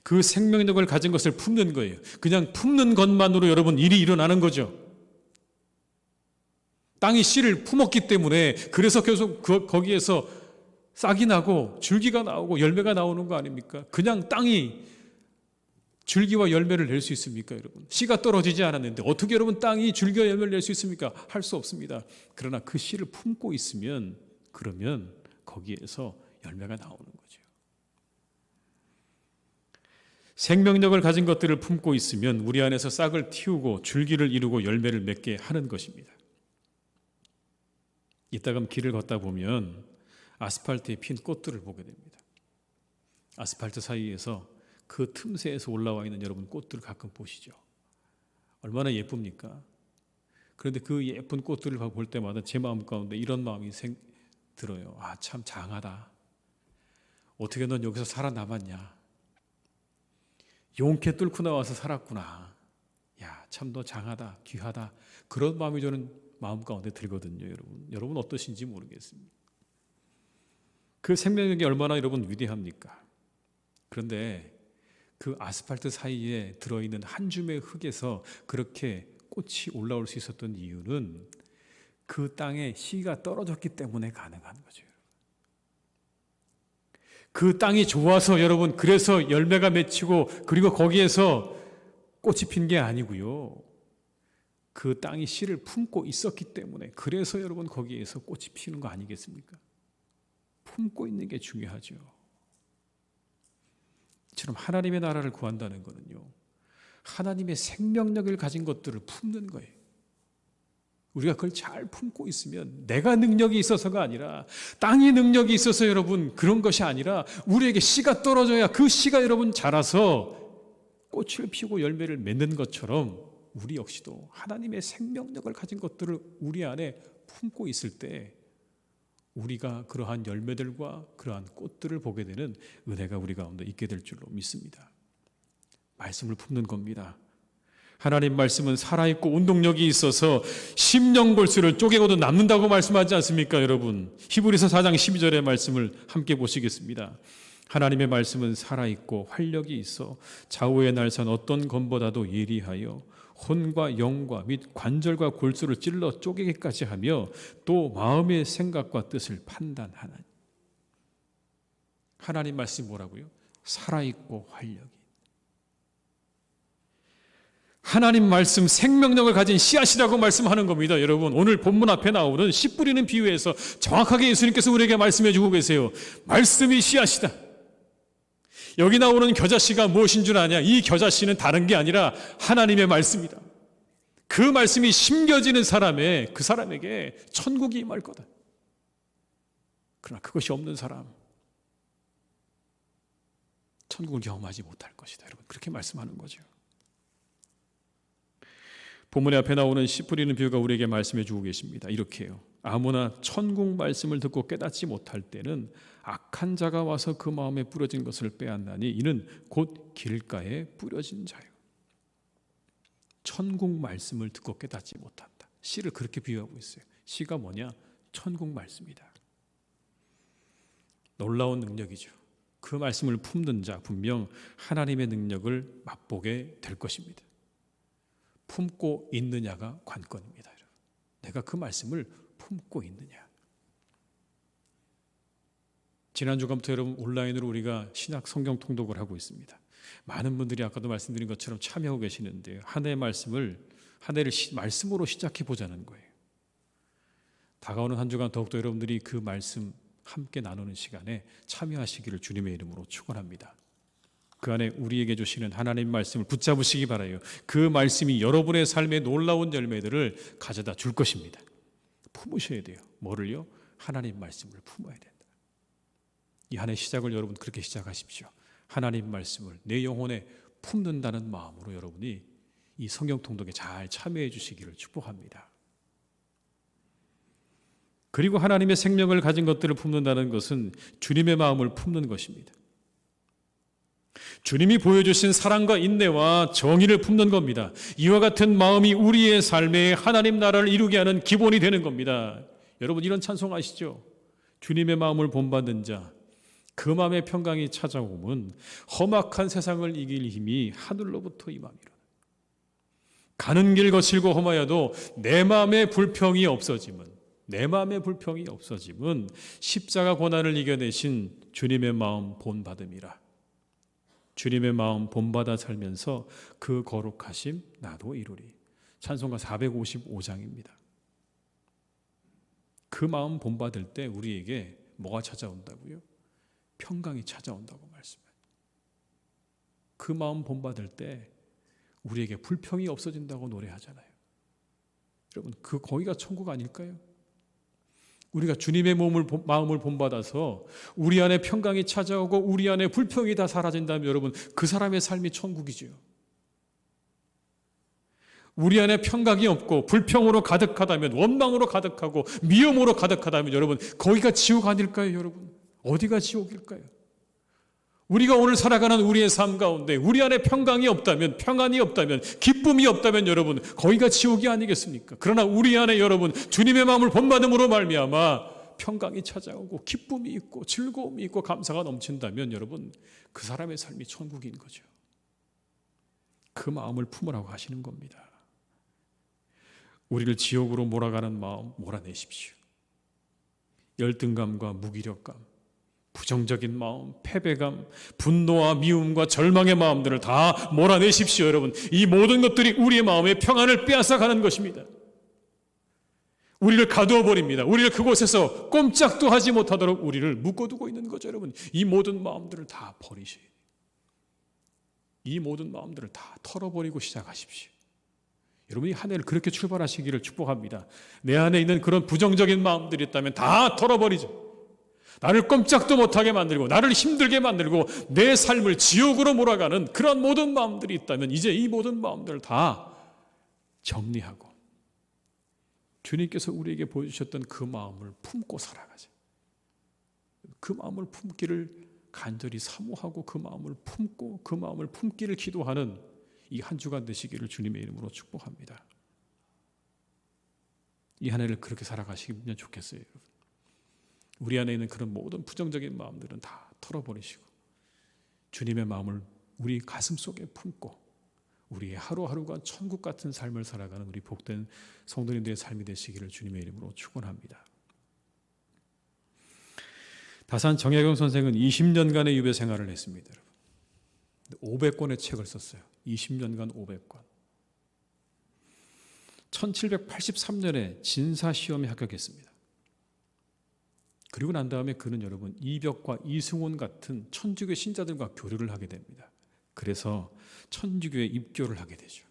그 생명력을 가진 것을 품는 거예요. 그냥 품는 것만으로 여러분 일이 일어나는 거죠. 땅이 씨를 품었기 때문에 그래서 계속 거기에서 싹이 나고 줄기가 나오고 열매가 나오는 거 아닙니까? 그냥 땅이 줄기와 열매를 낼 수 있습니까, 여러분? 씨가 떨어지지 않았는데 어떻게 여러분 땅이 줄기와 열매를 낼 수 있습니까? 할 수 없습니다. 그러나 그 씨를 품고 있으면 그러면 거기에서 열매가 나오는 거죠. 생명력을 가진 것들을 품고 있으면 우리 안에서 싹을 틔우고 줄기를 이루고 열매를 맺게 하는 것입니다. 이따금 길을 걷다 보면 아스팔트에 핀 꽃들을 보게 됩니다. 아스팔트 사이에서 그 틈새에서 올라와 있는 여러분 꽃들을 가끔 보시죠. 얼마나 예쁩니까? 그런데 그 예쁜 꽃들을 볼 때마다 제 마음 가운데 이런 마음이 들어요. 아, 참 장하다. 어떻게 넌 여기서 살아남았냐? 용케 뚫고 나와서 살았구나. 야, 참 너 장하다, 귀하다. 그런 마음이 저는 마음 가운데 들거든요, 여러분. 여러분 어떠신지 모르겠습니다. 그 생명력이 얼마나 여러분 위대합니까? 그런데 그 아스팔트 사이에 들어있는 한 줌의 흙에서 그렇게 꽃이 올라올 수 있었던 이유는 그 땅에 씨가 떨어졌기 때문에 가능한 거죠. 그 땅이 좋아서 여러분 그래서 열매가 맺히고 그리고 거기에서 꽃이 핀 게 아니고요. 그 땅이 씨를 품고 있었기 때문에 그래서 여러분 거기에서 꽃이 피는 거 아니겠습니까? 품고 있는 게 중요하죠. 이처럼 하나님의 나라를 구한다는 것은요 하나님의 생명력을 가진 것들을 품는 거예요. 우리가 그걸 잘 품고 있으면 내가 능력이 있어서가 아니라 땅이 능력이 있어서 여러분 그런 것이 아니라 우리에게 씨가 떨어져야 그 씨가 여러분 자라서 꽃을 피우고 열매를 맺는 것처럼 우리 역시도 하나님의 생명력을 가진 것들을 우리 안에 품고 있을 때 우리가 그러한 열매들과 그러한 꽃들을 보게 되는 은혜가 우리 가운데 있게 될 줄로 믿습니다. 말씀을 품는 겁니다. 하나님 말씀은 살아있고 운동력이 있어서 심령골수를 쪼개고도 남는다고 말씀하지 않습니까, 여러분? 히브리서 4장 12절의 말씀을 함께 보시겠습니다. 하나님의 말씀은 살아있고 활력이 있어 좌우의 날선 어떤 검보다도 예리하여 혼과 영과 및 관절과 골수를 찔러 쪼개기까지 하며 또 마음의 생각과 뜻을 판단하나니. 하나님 말씀이 뭐라고요? 살아있고 활력이. 하나님 말씀 생명력을 가진 씨앗이라고 말씀하는 겁니다. 여러분, 오늘 본문 앞에 나오는 씨 뿌리는 비유에서 정확하게 예수님께서 우리에게 말씀해 주고 계세요. 말씀이 씨앗이다. 여기 나오는 겨자씨가 무엇인 줄 아냐? 이 겨자씨는 다른 게 아니라 하나님의 말씀이다. 그 말씀이 심겨지는 그 사람에게 천국이 임할 거다. 그러나 그것이 없는 사람, 천국을 경험하지 못할 것이다. 여러분, 그렇게 말씀하는 거죠. 본문의 앞에 나오는 씨 뿌리는 비유가 우리에게 말씀해 주고 계십니다. 이렇게요. 아무나 천국 말씀을 듣고 깨닫지 못할 때는 악한 자가 와서 그 마음에 뿌려진 것을 빼앗나니 이는 곧 길가에 뿌려진 자요. 천국 말씀을 듣고 깨닫지 못한다. 씨를 그렇게 비유하고 있어요. 씨가 뭐냐? 천국 말씀이다. 놀라운 능력이죠. 그 말씀을 품는 자 분명 하나님의 능력을 맛보게 될 것입니다. 품고 있느냐가 관건입니다. 여러분. 내가 그 말씀을 품고 있느냐. 지난주부터 여러분 온라인으로 우리가 신약 성경 통독을 하고 있습니다. 많은 분들이 아까도 말씀드린 것처럼 참여하고 계시는데요. 한 해의 말씀을 말씀으로 시작해 보자는 거예요. 다가오는 한 주간 더욱더 여러분들이 그 말씀 함께 나누는 시간에 참여하시기를 주님의 이름으로 축원합니다. 그 안에 우리에게 주시는 하나님의 말씀을 붙잡으시기 바라요. 그 말씀이 여러분의 삶의 놀라운 열매들을 가져다 줄 것입니다. 품으셔야 돼요. 뭐를요? 하나님 말씀을 품어야 된다. 이 한 해 시작을 여러분 그렇게 시작하십시오. 하나님 말씀을 내 영혼에 품는다는 마음으로 여러분이 이 성경 통독에 잘 참여해 주시기를 축복합니다. 그리고 하나님의 생명을 가진 것들을 품는다는 것은 주님의 마음을 품는 것입니다. 주님이 보여주신 사랑과 인내와 정의를 품는 겁니다. 이와 같은 마음이 우리의 삶에 하나님 나라를 이루게 하는 기본이 되는 겁니다. 여러분 이런 찬송 아시죠? 주님의 마음을 본받는 자, 그 마음의 평강이 찾아오면 험악한 세상을 이길 힘이 하늘로부터 임함이라. 가는 길 거칠고 험하여도 내 마음의 불평이 없어지면 십자가 고난을 이겨내신 주님의 마음 본받음이라. 주님의 마음 본받아 살면서 그 거룩하심 나도 이루리. 찬송가 455장입니다. 그 마음 본받을 때 우리에게 뭐가 찾아온다고요? 평강이 찾아온다고 말씀해요. 그 마음 본받을 때 우리에게 불평이 없어진다고 노래하잖아요. 여러분 거기가 천국 아닐까요? 우리가 주님의 마음을 본받아서 우리 안에 평강이 찾아오고 우리 안에 불평이 다 사라진다면 여러분 그 사람의 삶이 천국이죠. 우리 안에 평강이 없고 불평으로 가득하다면, 원망으로 가득하고 미움으로 가득하다면 여러분 거기가 지옥 아닐까요? 여러분 어디가 지옥일까요? 우리가 오늘 살아가는 우리의 삶 가운데 우리 안에 평강이 없다면, 평안이 없다면, 기쁨이 없다면 여러분 거기가 지옥이 아니겠습니까? 그러나 우리 안에 여러분 주님의 마음을 본받음으로 말미암아 평강이 찾아오고 기쁨이 있고 즐거움이 있고 감사가 넘친다면 여러분 그 사람의 삶이 천국인 거죠. 그 마음을 품으라고 하시는 겁니다. 우리를 지옥으로 몰아가는 마음 몰아내십시오. 열등감과 무기력감, 부정적인 마음, 패배감, 분노와 미움과 절망의 마음들을 다 몰아내십시오. 여러분 이 모든 것들이 우리의 마음의 평안을 빼앗아가는 것입니다. 우리를 가두어 버립니다. 우리를 그곳에서 꼼짝도 하지 못하도록 우리를 묶어두고 있는 거죠. 여러분 이 모든 마음들을 다 버리셔야 돼요. 이 모든 마음들을 다 털어버리고 시작하십시오. 여러분이 한 해를 그렇게 출발하시기를 축복합니다. 내 안에 있는 그런 부정적인 마음들이 있다면 다 털어버리죠. 나를 꼼짝도 못하게 만들고 나를 힘들게 만들고 내 삶을 지옥으로 몰아가는 그런 모든 마음들이 있다면 이제 이 모든 마음들을 다 정리하고 주님께서 우리에게 보여주셨던 그 마음을 품고 살아가자. 그 마음을 품기를 간절히 사모하고 그 마음을 품고 그 마음을 품기를 기도하는 이 한 주간 되시기를 주님의 이름으로 축복합니다. 이 한 해를 그렇게 살아가시면 좋겠어요, 여러분. 우리 안에 있는 그런 모든 부정적인 마음들은 다 털어버리시고 주님의 마음을 우리 가슴 속에 품고 우리의 하루하루가 천국 같은 삶을 살아가는 우리 복된 성도님들의 삶이 되시기를 주님의 이름으로 축원합니다. 다산 정약용 선생은 20년간의 유배 생활을 했습니다. 500권의 책을 썼어요. 20년간 500권. 1783년에 진사시험에 합격했습니다. 그리고 난 다음에 그는 여러분 이벽과 이승훈 같은 천주교 신자들과 교류를 하게 됩니다. 그래서 천주교에 입교를 하게 되죠.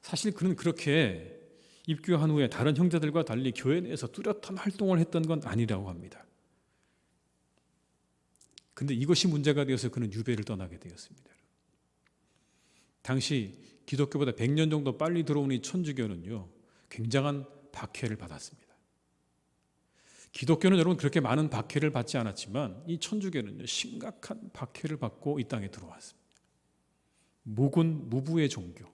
사실 그는 그렇게 입교한 후에 다른 형제들과 달리 교회 내에서 뚜렷한 활동을 했던 건 아니라고 합니다. 그런데 이것이 문제가 되어서 그는 유배를 떠나게 되었습니다. 당시 기독교보다 100년 정도 빨리 들어온 이 천주교는요, 굉장한 박해를 받았습니다. 기독교는 여러분 그렇게 많은 박해를 받지 않았지만 이 천주교는요, 심각한 박해를 받고 이 땅에 들어왔습니다. 무군 무부의 종교,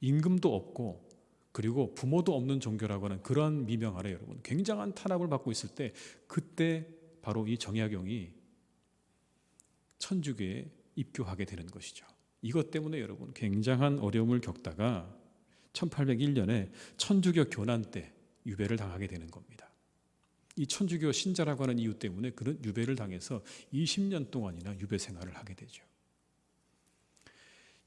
임금도 없고 그리고 부모도 없는 종교라고 하는 그러한 미명 아래 여러분 굉장한 탄압을 받고 있을 때 그때 바로 이 정약용이 천주교에 입교하게 되는 것이죠. 이것 때문에 여러분 굉장한 어려움을 겪다가 1801년에 천주교 교난 때 유배를 당하게 되는 겁니다. 이 천주교 신자라고 하는 이유 때문에 그는 유배를 당해서 20년 동안이나 유배 생활을 하게 되죠.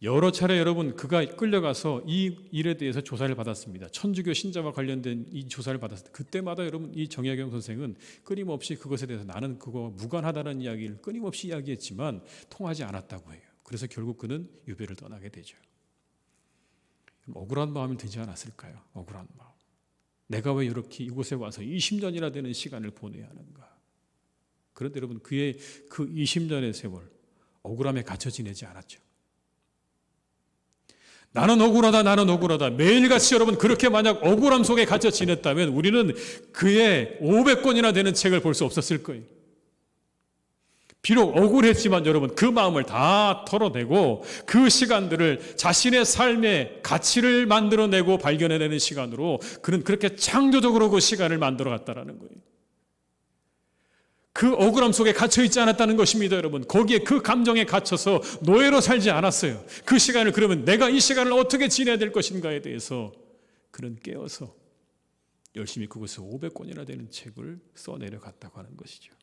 여러 차례 여러분 그가 끌려가서 이 일에 대해서 조사를 받았습니다. 천주교 신자와 관련된 이 조사를 받았을 때 그때마다 여러분 이 정약용 선생은 끊임없이 그것에 대해서 나는 그거 무관하다는 이야기를 끊임없이 이야기했지만 통하지 않았다고 해요. 그래서 결국 그는 유배를 떠나게 되죠. 억울한 마음이 들지 않았을까요? 억울한 마음. 내가 왜 이렇게 이곳에 와서 20년이나 되는 시간을 보내야 하는가? 그런데 여러분 그의 그 20년의 세월 억울함에 갇혀 지내지 않았죠. 나는 억울하다 매일같이 여러분 그렇게 만약 억울함 속에 갇혀 지냈다면 우리는 그의 500권이나 되는 책을 볼 수 없었을 거예요. 비록 억울했지만 여러분 그 마음을 다 털어내고 그 시간들을 자신의 삶의 가치를 만들어내고 발견해내는 시간으로 그는 그렇게 창조적으로 그 시간을 만들어 갔다라는 거예요. 그 억울함 속에 갇혀있지 않았다는 것입니다, 여러분. 거기에 그 감정에 갇혀서 노예로 살지 않았어요. 그 시간을 그러면 내가 이 시간을 어떻게 지내야 될 것인가에 대해서 그는 깨어서 열심히 그것을 500권이나 되는 책을 써내려갔다고 하는 것이죠.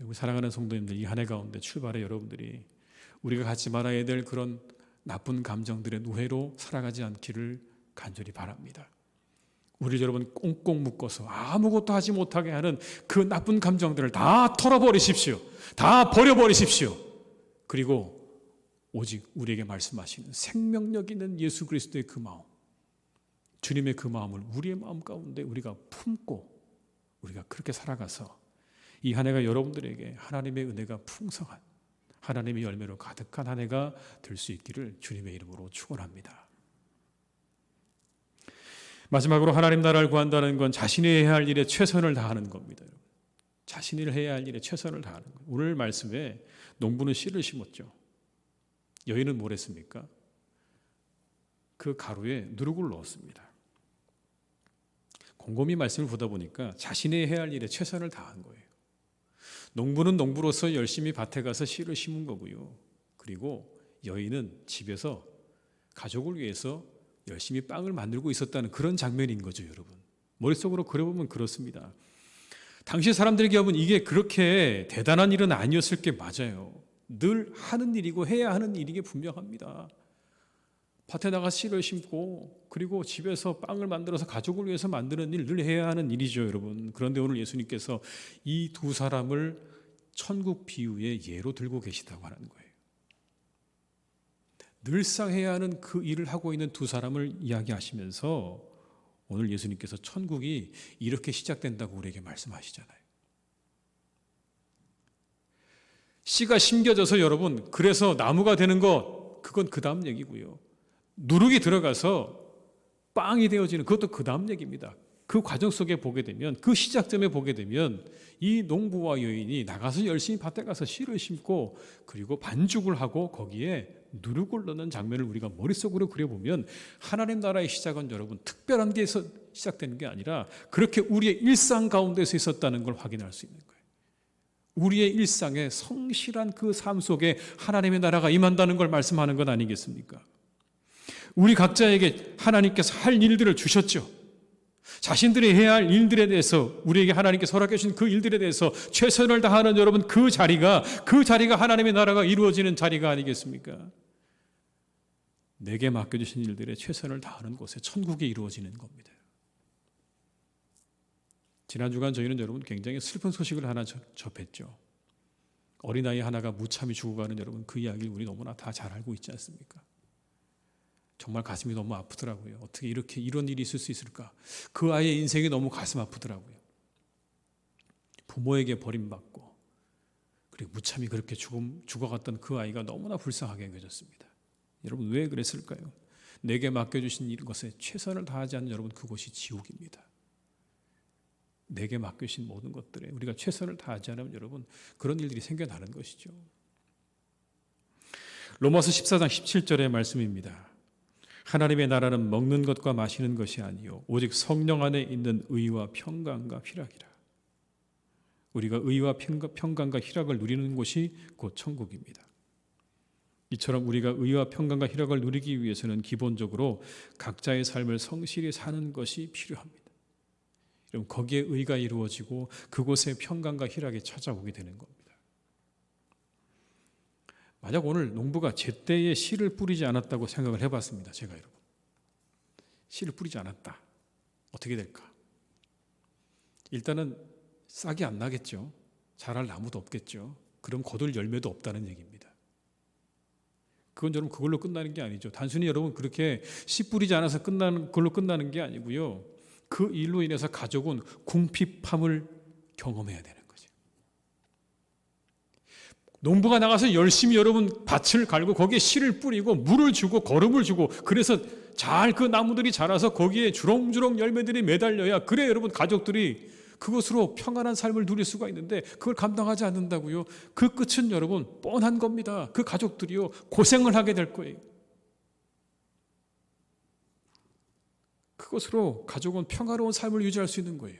우리 사랑하는 성도님들, 이 한 해 가운데 출발해 여러분들이 우리가 갖지 말아야 될 그런 나쁜 감정들의 노예로 살아가지 않기를 간절히 바랍니다. 우리 여러분 꽁꽁 묶어서 아무것도 하지 못하게 하는 그 나쁜 감정들을 다 털어버리십시오. 다 버려버리십시오. 그리고 오직 우리에게 말씀하시는 생명력 있는 예수 그리스도의 그 마음, 주님의 그 마음을 우리의 마음 가운데 우리가 품고 우리가 그렇게 살아가서 이 한 해가 여러분들에게 하나님의 은혜가 풍성한 하나님의 열매로 가득한 한 해가 될 수 있기를 주님의 이름으로 축원합니다. 마지막으로 하나님 나라를 구한다는 건 자신이 해야 할 일에 최선을 다하는 겁니다. 자신이 해야 할 일에 최선을 다하는 거예요. 오늘 말씀에 농부는 씨를 심었죠. 여인은 뭘 했습니까? 그 가루에 누룩을 넣었습니다. 곰곰이 말씀을 보다 보니까 자신이 해야 할 일에 최선을 다한 거예요. 농부는 농부로서 열심히 밭에 가서 씨를 심은 거고요. 그리고 여인은 집에서 가족을 위해서 열심히 빵을 만들고 있었다는 그런 장면인 거죠, 여러분. 머릿속으로 그려보면 그렇습니다. 당시 사람들에게 보면 이게 그렇게 대단한 일은 아니었을 게 맞아요. 늘 하는 일이고 해야 하는 일이게 분명합니다. 밭에 나가 씨를 심고 그리고 집에서 빵을 만들어서 가족을 위해서 만드는 일 늘 해야 하는 일이죠, 여러분. 그런데 오늘 예수님께서 이 두 사람을 천국 비유의 예로 들고 계시다고 하는 거예요. 늘상 해야 하는 그 일을 하고 있는 두 사람을 이야기하시면서 오늘 예수님께서 천국이 이렇게 시작된다고 우리에게 말씀하시잖아요. 씨가 심겨져서 여러분, 그래서 나무가 되는 것, 그건 그 다음 얘기고요. 누룩이 들어가서 빵이 되어지는 그것도 그 다음 얘기입니다. 그 과정 속에 보게 되면, 그 시작점에 보게 되면 이 농부와 여인이 나가서 열심히 밭에 가서 씨를 심고 그리고 반죽을 하고 거기에 누룩을 넣는 장면을 우리가 머릿속으로 그려보면 하나님 나라의 시작은 여러분 특별한 게 시작되는 게 아니라 그렇게 우리의 일상 가운데서 있었다는 걸 확인할 수 있는 거예요. 우리의 일상에 성실한 그 삶 속에 하나님의 나라가 임한다는 걸 말씀하는 것 아니겠습니까? 우리 각자에게 하나님께서 할 일들을 주셨죠. 자신들이 해야 할 일들에 대해서 우리에게 하나님께서 허락해 주신 그 일들에 대해서 최선을 다하는 여러분, 그 자리가 하나님의 나라가 이루어지는 자리가 아니겠습니까? 내게 맡겨주신 일들에 최선을 다하는 곳에 천국이 이루어지는 겁니다. 지난 주간 저희는 여러분 굉장히 슬픈 소식을 하나 접했죠. 어린아이 하나가 무참히 죽어가는 여러분, 그 이야기를 우리 너무나 다 잘 알고 있지 않습니까? 정말 가슴이 너무 아프더라고요. 어떻게 이런 일이 있을 수 있을까? 그 아이의 인생이 너무 가슴 아프더라고요. 부모에게 버림받고 그리고 무참히 그렇게 죽어갔던 그 아이가 너무나 불쌍하게 여겨졌습니다. 여러분, 왜 그랬을까요? 내게 맡겨주신 것에 최선을 다하지 않는 여러분, 그곳이 지옥입니다. 내게 맡겨주신 모든 것들에 우리가 최선을 다하지 않으면 여러분, 그런 일들이 생겨나는 것이죠. 로마서 14장 17절의 말씀입니다. 하나님의 나라는 먹는 것과 마시는 것이 아니요 오직 성령 안에 있는 의와 평강과 희락이라. 우리가 의와 평강과 희락을 누리는 곳이 곧 천국입니다. 이처럼 우리가 의와 평강과 희락을 누리기 위해서는 기본적으로 각자의 삶을 성실히 사는 것이 필요합니다. 여러분, 거기에 의가 이루어지고 그곳에 평강과 희락이 찾아오게 되는 겁니다. 만약 오늘 농부가 제때에 씨를 뿌리지 않았다고 생각을 해봤습니다. 제가 여러분, 씨를 뿌리지 않았다. 어떻게 될까? 일단은 싹이 안 나겠죠. 자랄 나무도 없겠죠. 그럼 거둘 열매도 없다는 얘기입니다. 그건 여러분 그걸로 끝나는 게 아니죠. 단순히 여러분 그렇게 씨 뿌리지 않아서 그걸로 끝나는 게 아니고요. 그 일로 인해서 가족은 궁핍함을 경험해야 되는 거죠. 농부가 나가서 열심히 여러분 밭을 갈고 거기에 씨를 뿌리고 물을 주고 거름을 주고 그래서 잘 그 나무들이 자라서 거기에 주렁주렁 열매들이 매달려야 그래 여러분 가족들이 그것으로 평안한 삶을 누릴 수가 있는데 그걸 감당하지 않는다고요. 그 끝은 여러분 뻔한 겁니다. 그 가족들이요 고생을 하게 될 거예요. 그것으로 가족은 평화로운 삶을 유지할 수 있는 거예요.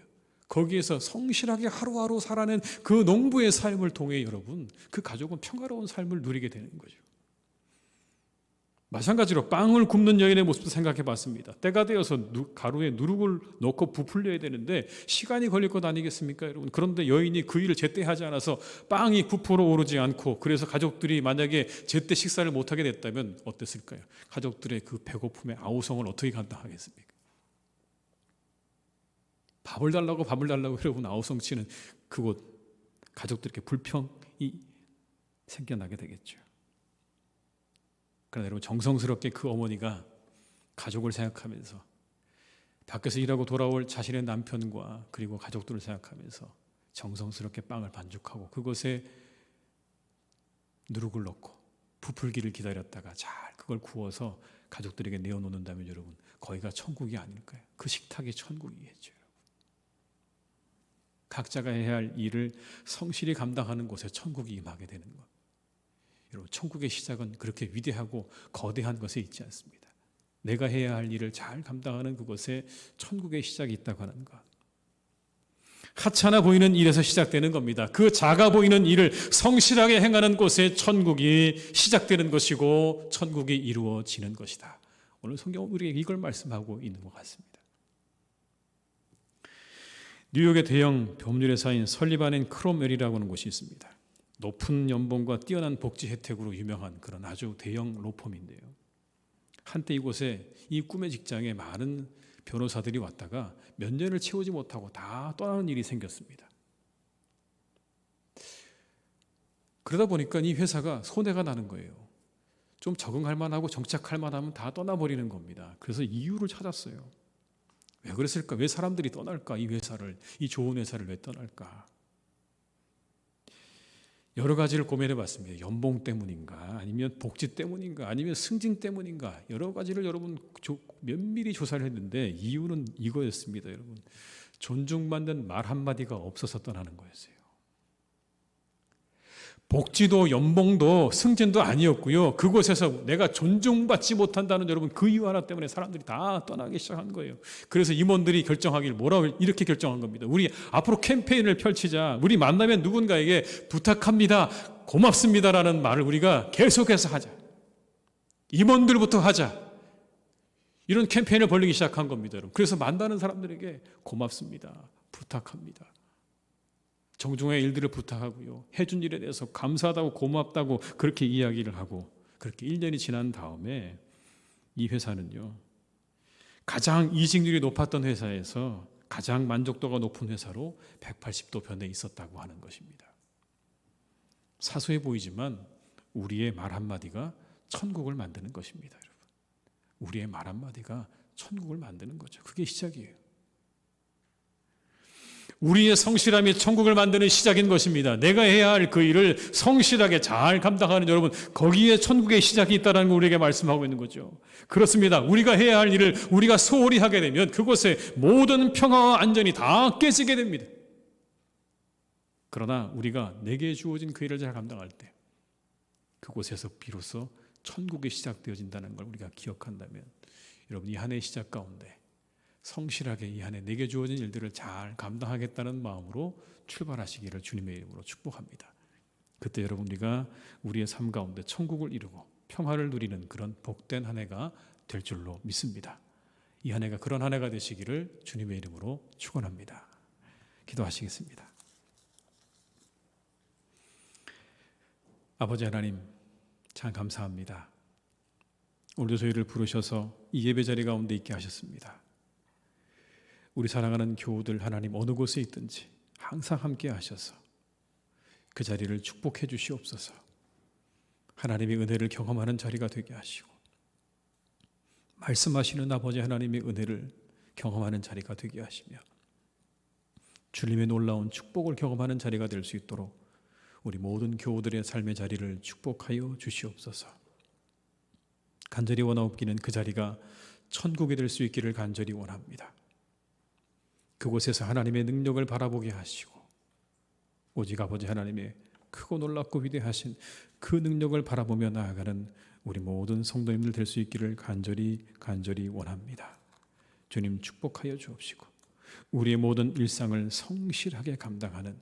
거기에서 성실하게 하루하루 살아낸 그 농부의 삶을 통해 여러분 그 가족은 평화로운 삶을 누리게 되는 거죠. 마찬가지로 빵을 굽는 여인의 모습도 생각해 봤습니다. 때가 되어서 가루에 누룩을 넣고 부풀려야 되는데 시간이 걸릴 것 아니겠습니까 여러분? 그런데 여인이 그 일을 제때 하지 않아서 빵이 부풀어 오르지 않고 그래서 가족들이 만약에 제때 식사를 못하게 됐다면 어땠을까요? 가족들의 그 배고픔의 아우성을 어떻게 감당하겠습니까? 밥을 달라고 여러분 아우성치는 그곳 가족들에게 불평이 생겨나게 되겠죠. 그러나 여러분 정성스럽게 그 어머니가 가족을 생각하면서 밖에서 일하고 돌아올 자신의 남편과 그리고 가족들을 생각하면서 정성스럽게 빵을 반죽하고 그것에 누룩을 넣고 부풀기를 기다렸다가 잘 그걸 구워서 가족들에게 내어놓는다면 여러분 거기가 천국이 아닐까요? 그 식탁이 천국이겠죠. 각자가 해야 할 일을 성실히 감당하는 곳에 천국이 임하게 되는 것. 여러분 천국의 시작은 그렇게 위대하고 거대한 것에 있지 않습니다. 내가 해야 할 일을 잘 감당하는 그곳에 천국의 시작이 있다고 하는 것. 하찮아 보이는 일에서 시작되는 겁니다. 그 작아 보이는 일을 성실하게 행하는 곳에 천국이 시작되는 것이고 천국이 이루어지는 것이다. 오늘 성경은 우리에게 이걸 말씀하고 있는 것 같습니다. 뉴욕의 대형 법률회사인 설리반 앤 크롬웰이라고 하는 곳이 있습니다. 높은 연봉과 뛰어난 복지 혜택으로 유명한 그런 아주 대형 로펌인데요. 한때 이곳에 이 꿈의 직장에 많은 변호사들이 왔다가 몇 년을 채우지 못하고 다 떠나는 일이 생겼습니다. 그러다 보니까 이 회사가 손해가 나는 거예요. 좀 적응할 만하고 정착할 만하면 다 떠나버리는 겁니다. 그래서 이유를 찾았어요. 왜 그랬을까? 왜 사람들이 떠날까? 이 회사를, 이 좋은 회사를 왜 떠날까? 여러 가지를 고민해 봤습니다. 연봉 때문인가? 아니면 복지 때문인가? 아니면 승진 때문인가? 여러 가지를 여러분 면밀히 조사를 했는데 이유는 이거였습니다. 여러분, 존중받는 말 한마디가 없어서 떠나는 거였어요. 복지도 연봉도 승진도 아니었고요. 그곳에서 내가 존중받지 못한다는 여러분 그 이유 하나 때문에 사람들이 다 떠나기 시작한 거예요. 그래서 임원들이 결정하길 뭐라고 이렇게 결정한 겁니다. 우리 앞으로 캠페인을 펼치자. 우리 만나면 누군가에게 부탁합니다. 고맙습니다라는 말을 우리가 계속해서 하자. 임원들부터 하자. 이런 캠페인을 벌이기 시작한 겁니다. 여러분. 그래서 만나는 사람들에게 고맙습니다. 부탁합니다. 정중의 일들을 부탁하고요. 해준 일에 대해서 감사하다고 고맙다고 그렇게 이야기를 하고 그렇게 1년이 지난 다음에 이 회사는요. 가장 이직률이 높았던 회사에서 가장 만족도가 높은 회사로 180도 변해 있었다고 하는 것입니다. 사소해 보이지만 우리의 말 한마디가 천국을 만드는 것입니다. 여러분. 우리의 말 한마디가 천국을 만드는 거죠. 그게 시작이에요. 우리의 성실함이 천국을 만드는 시작인 것입니다. 내가 해야 할 그 일을 성실하게 잘 감당하는 여러분, 거기에 천국의 시작이 있다는 걸 우리에게 말씀하고 있는 거죠. 그렇습니다. 우리가 해야 할 일을 우리가 소홀히 하게 되면 그곳에 모든 평화와 안전이 다 깨지게 됩니다. 그러나 우리가 내게 주어진 그 일을 잘 감당할 때 그곳에서 비로소 천국이 시작되어진다는 걸 우리가 기억한다면 여러분, 이 한 해의 시작 가운데 성실하게 이 한 해 내게 주어진 일들을 잘 감당하겠다는 마음으로 출발하시기를 주님의 이름으로 축복합니다. 그때 여러분, 우리가 우리의 삶 가운데 천국을 이루고 평화를 누리는 그런 복된 한 해가 될 줄로 믿습니다. 이 한 해가 그런 한 해가 되시기를 주님의 이름으로 축원합니다. 기도하시겠습니다. 아버지 하나님, 참 감사합니다. 오늘도 저희를 부르셔서 이 예배 자리 가운데 있게 하셨습니다. 우리 사랑하는 교우들 하나님 어느 곳에 있든지 항상 함께 하셔서 그 자리를 축복해 주시옵소서. 하나님의 은혜를 경험하는 자리가 되게 하시고 말씀하시는 아버지 하나님의 은혜를 경험하는 자리가 되게 하시며 주님의 놀라운 축복을 경험하는 자리가 될 수 있도록 우리 모든 교우들의 삶의 자리를 축복하여 주시옵소서. 간절히 원하옵기는 그 자리가 천국이 될 수 있기를 간절히 원합니다. 그곳에서 하나님의 능력을 바라보게 하시고 오직 아버지 하나님의 크고 놀랍고 위대하신 그 능력을 바라보며 나아가는 우리 모든 성도님들 될 수 있기를 간절히 원합니다. 주님 축복하여 주옵시고 우리의 모든 일상을 성실하게 감당하는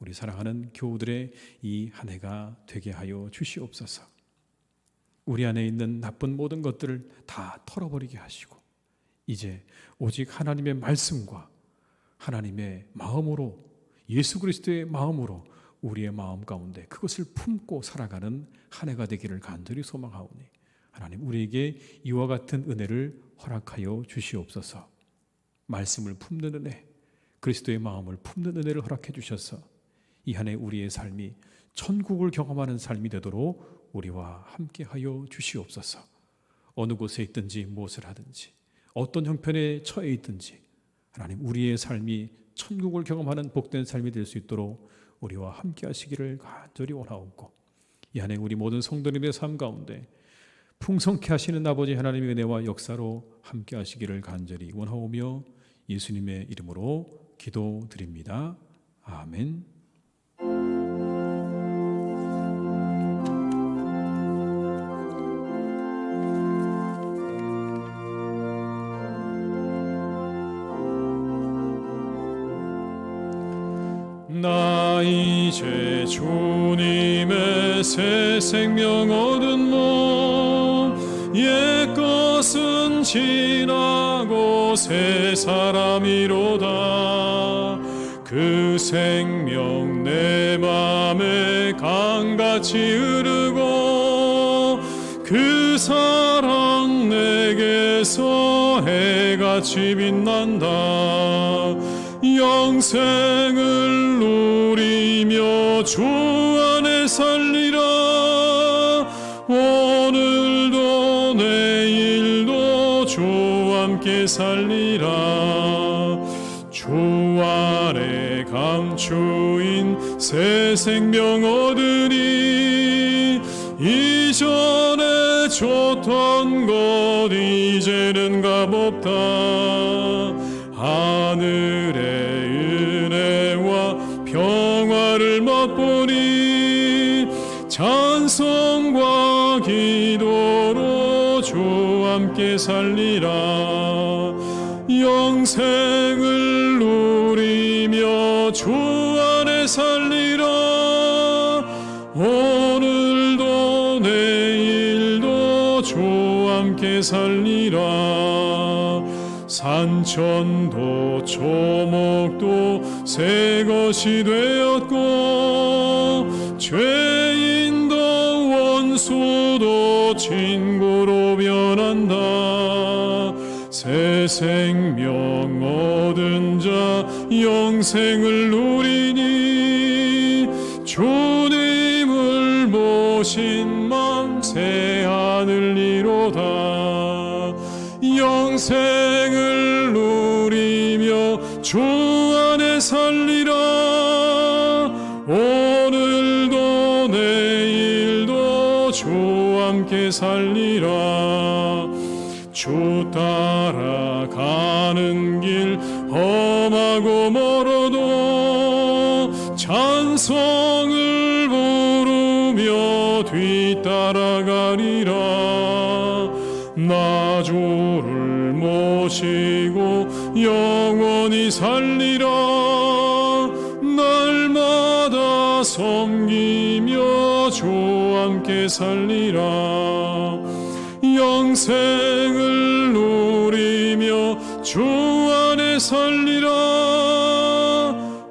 우리 사랑하는 교우들의 이 한 해가 되게 하여 주시옵소서. 우리 안에 있는 나쁜 모든 것들을 다 털어버리게 하시고 이제 오직 하나님의 말씀과 하나님의 마음으로, 예수 그리스도의 마음으로 우리의 마음 가운데 그것을 품고 살아가는 한 해가 되기를 간절히 소망하오니 하나님, 우리에게 이와 같은 은혜를 허락하여 주시옵소서. 말씀을 품는 은혜, 그리스도의 마음을 품는 은혜를 허락해 주셔서 이 한 해 우리의 삶이 천국을 경험하는 삶이 되도록 우리와 함께하여 주시옵소서. 어느 곳에 있든지 무엇을 하든지 어떤 형편에 처해 있든지 하나님, 우리의 삶이 천국을 경험하는 복된 삶이 될 수 있도록 우리와 함께 하시기를 간절히 원하옵고 이 한 해 우리 모든 성도님의 삶 가운데 풍성케 하시는 아버지 하나님의 은혜와 역사로 함께 하시기를 간절히 원하오며 예수님의 이름으로 기도드립니다. 아멘. 나 이제 주님의 새 생명 얻은 몸 옛것은 지나고 새 사람이로다. 그 생명 내 맘에 강같이 흐르고 그 사랑 내게서 해같이 빛난다. 영생을 누리며 주 안에 살리라. 오늘 함께 살리라. 주 안에 감추인 새 생명 얻으니 이전에 좋던 것 이제는 값없다. 하늘의 은혜와 평화를 맛보니 찬송과 기도로 주 함께 살리라. 영생을 누리며 주 안에 살리라. 오늘도 내일도 주 함께 살리라. 산천도 초목도 새 것이 되었고 죄인도 원수도 친구로 변한다. 새 생명 얻은 자 영생을 누리니 주님을 모신 맘 새 하늘이로다. 영생을 누리며 주 안에 살리라. 오늘도 내일도 주 함께 살리라. 주 따라가는 길 험하고 멀어도 찬송을 부르며 뒤따라가리라. 나 주를 모시고 영원히 살리라. 날마다 섬기며 주 함께 살리라. 영생을 누리며 주 안에 살리라.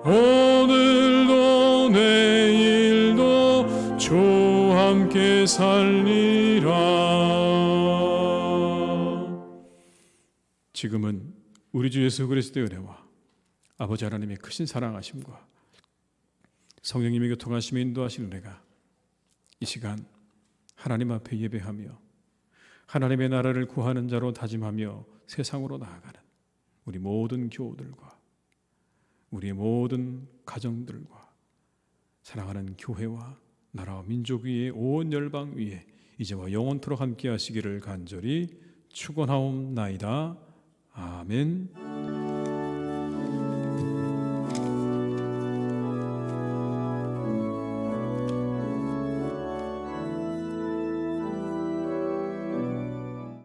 오늘도 내일도 주 함께 살리라. 지금은 우리 주 예수 그리스도의 은혜와 아버지 하나님의 크신 사랑하심과 성령님의 교통하심에 인도하시는 은혜가 이 시간 하나님 앞에 예배하며 하나님의 나라를 구하는 자로 다짐하며 세상으로 나아가는 우리 모든 교우들과 우리의 모든 가정들과 사랑하는 교회와 나라와 민족 위에 온 열방 위에 이제와 영원토록 함께 하시기를 간절히 축원하옵나이다. 아멘.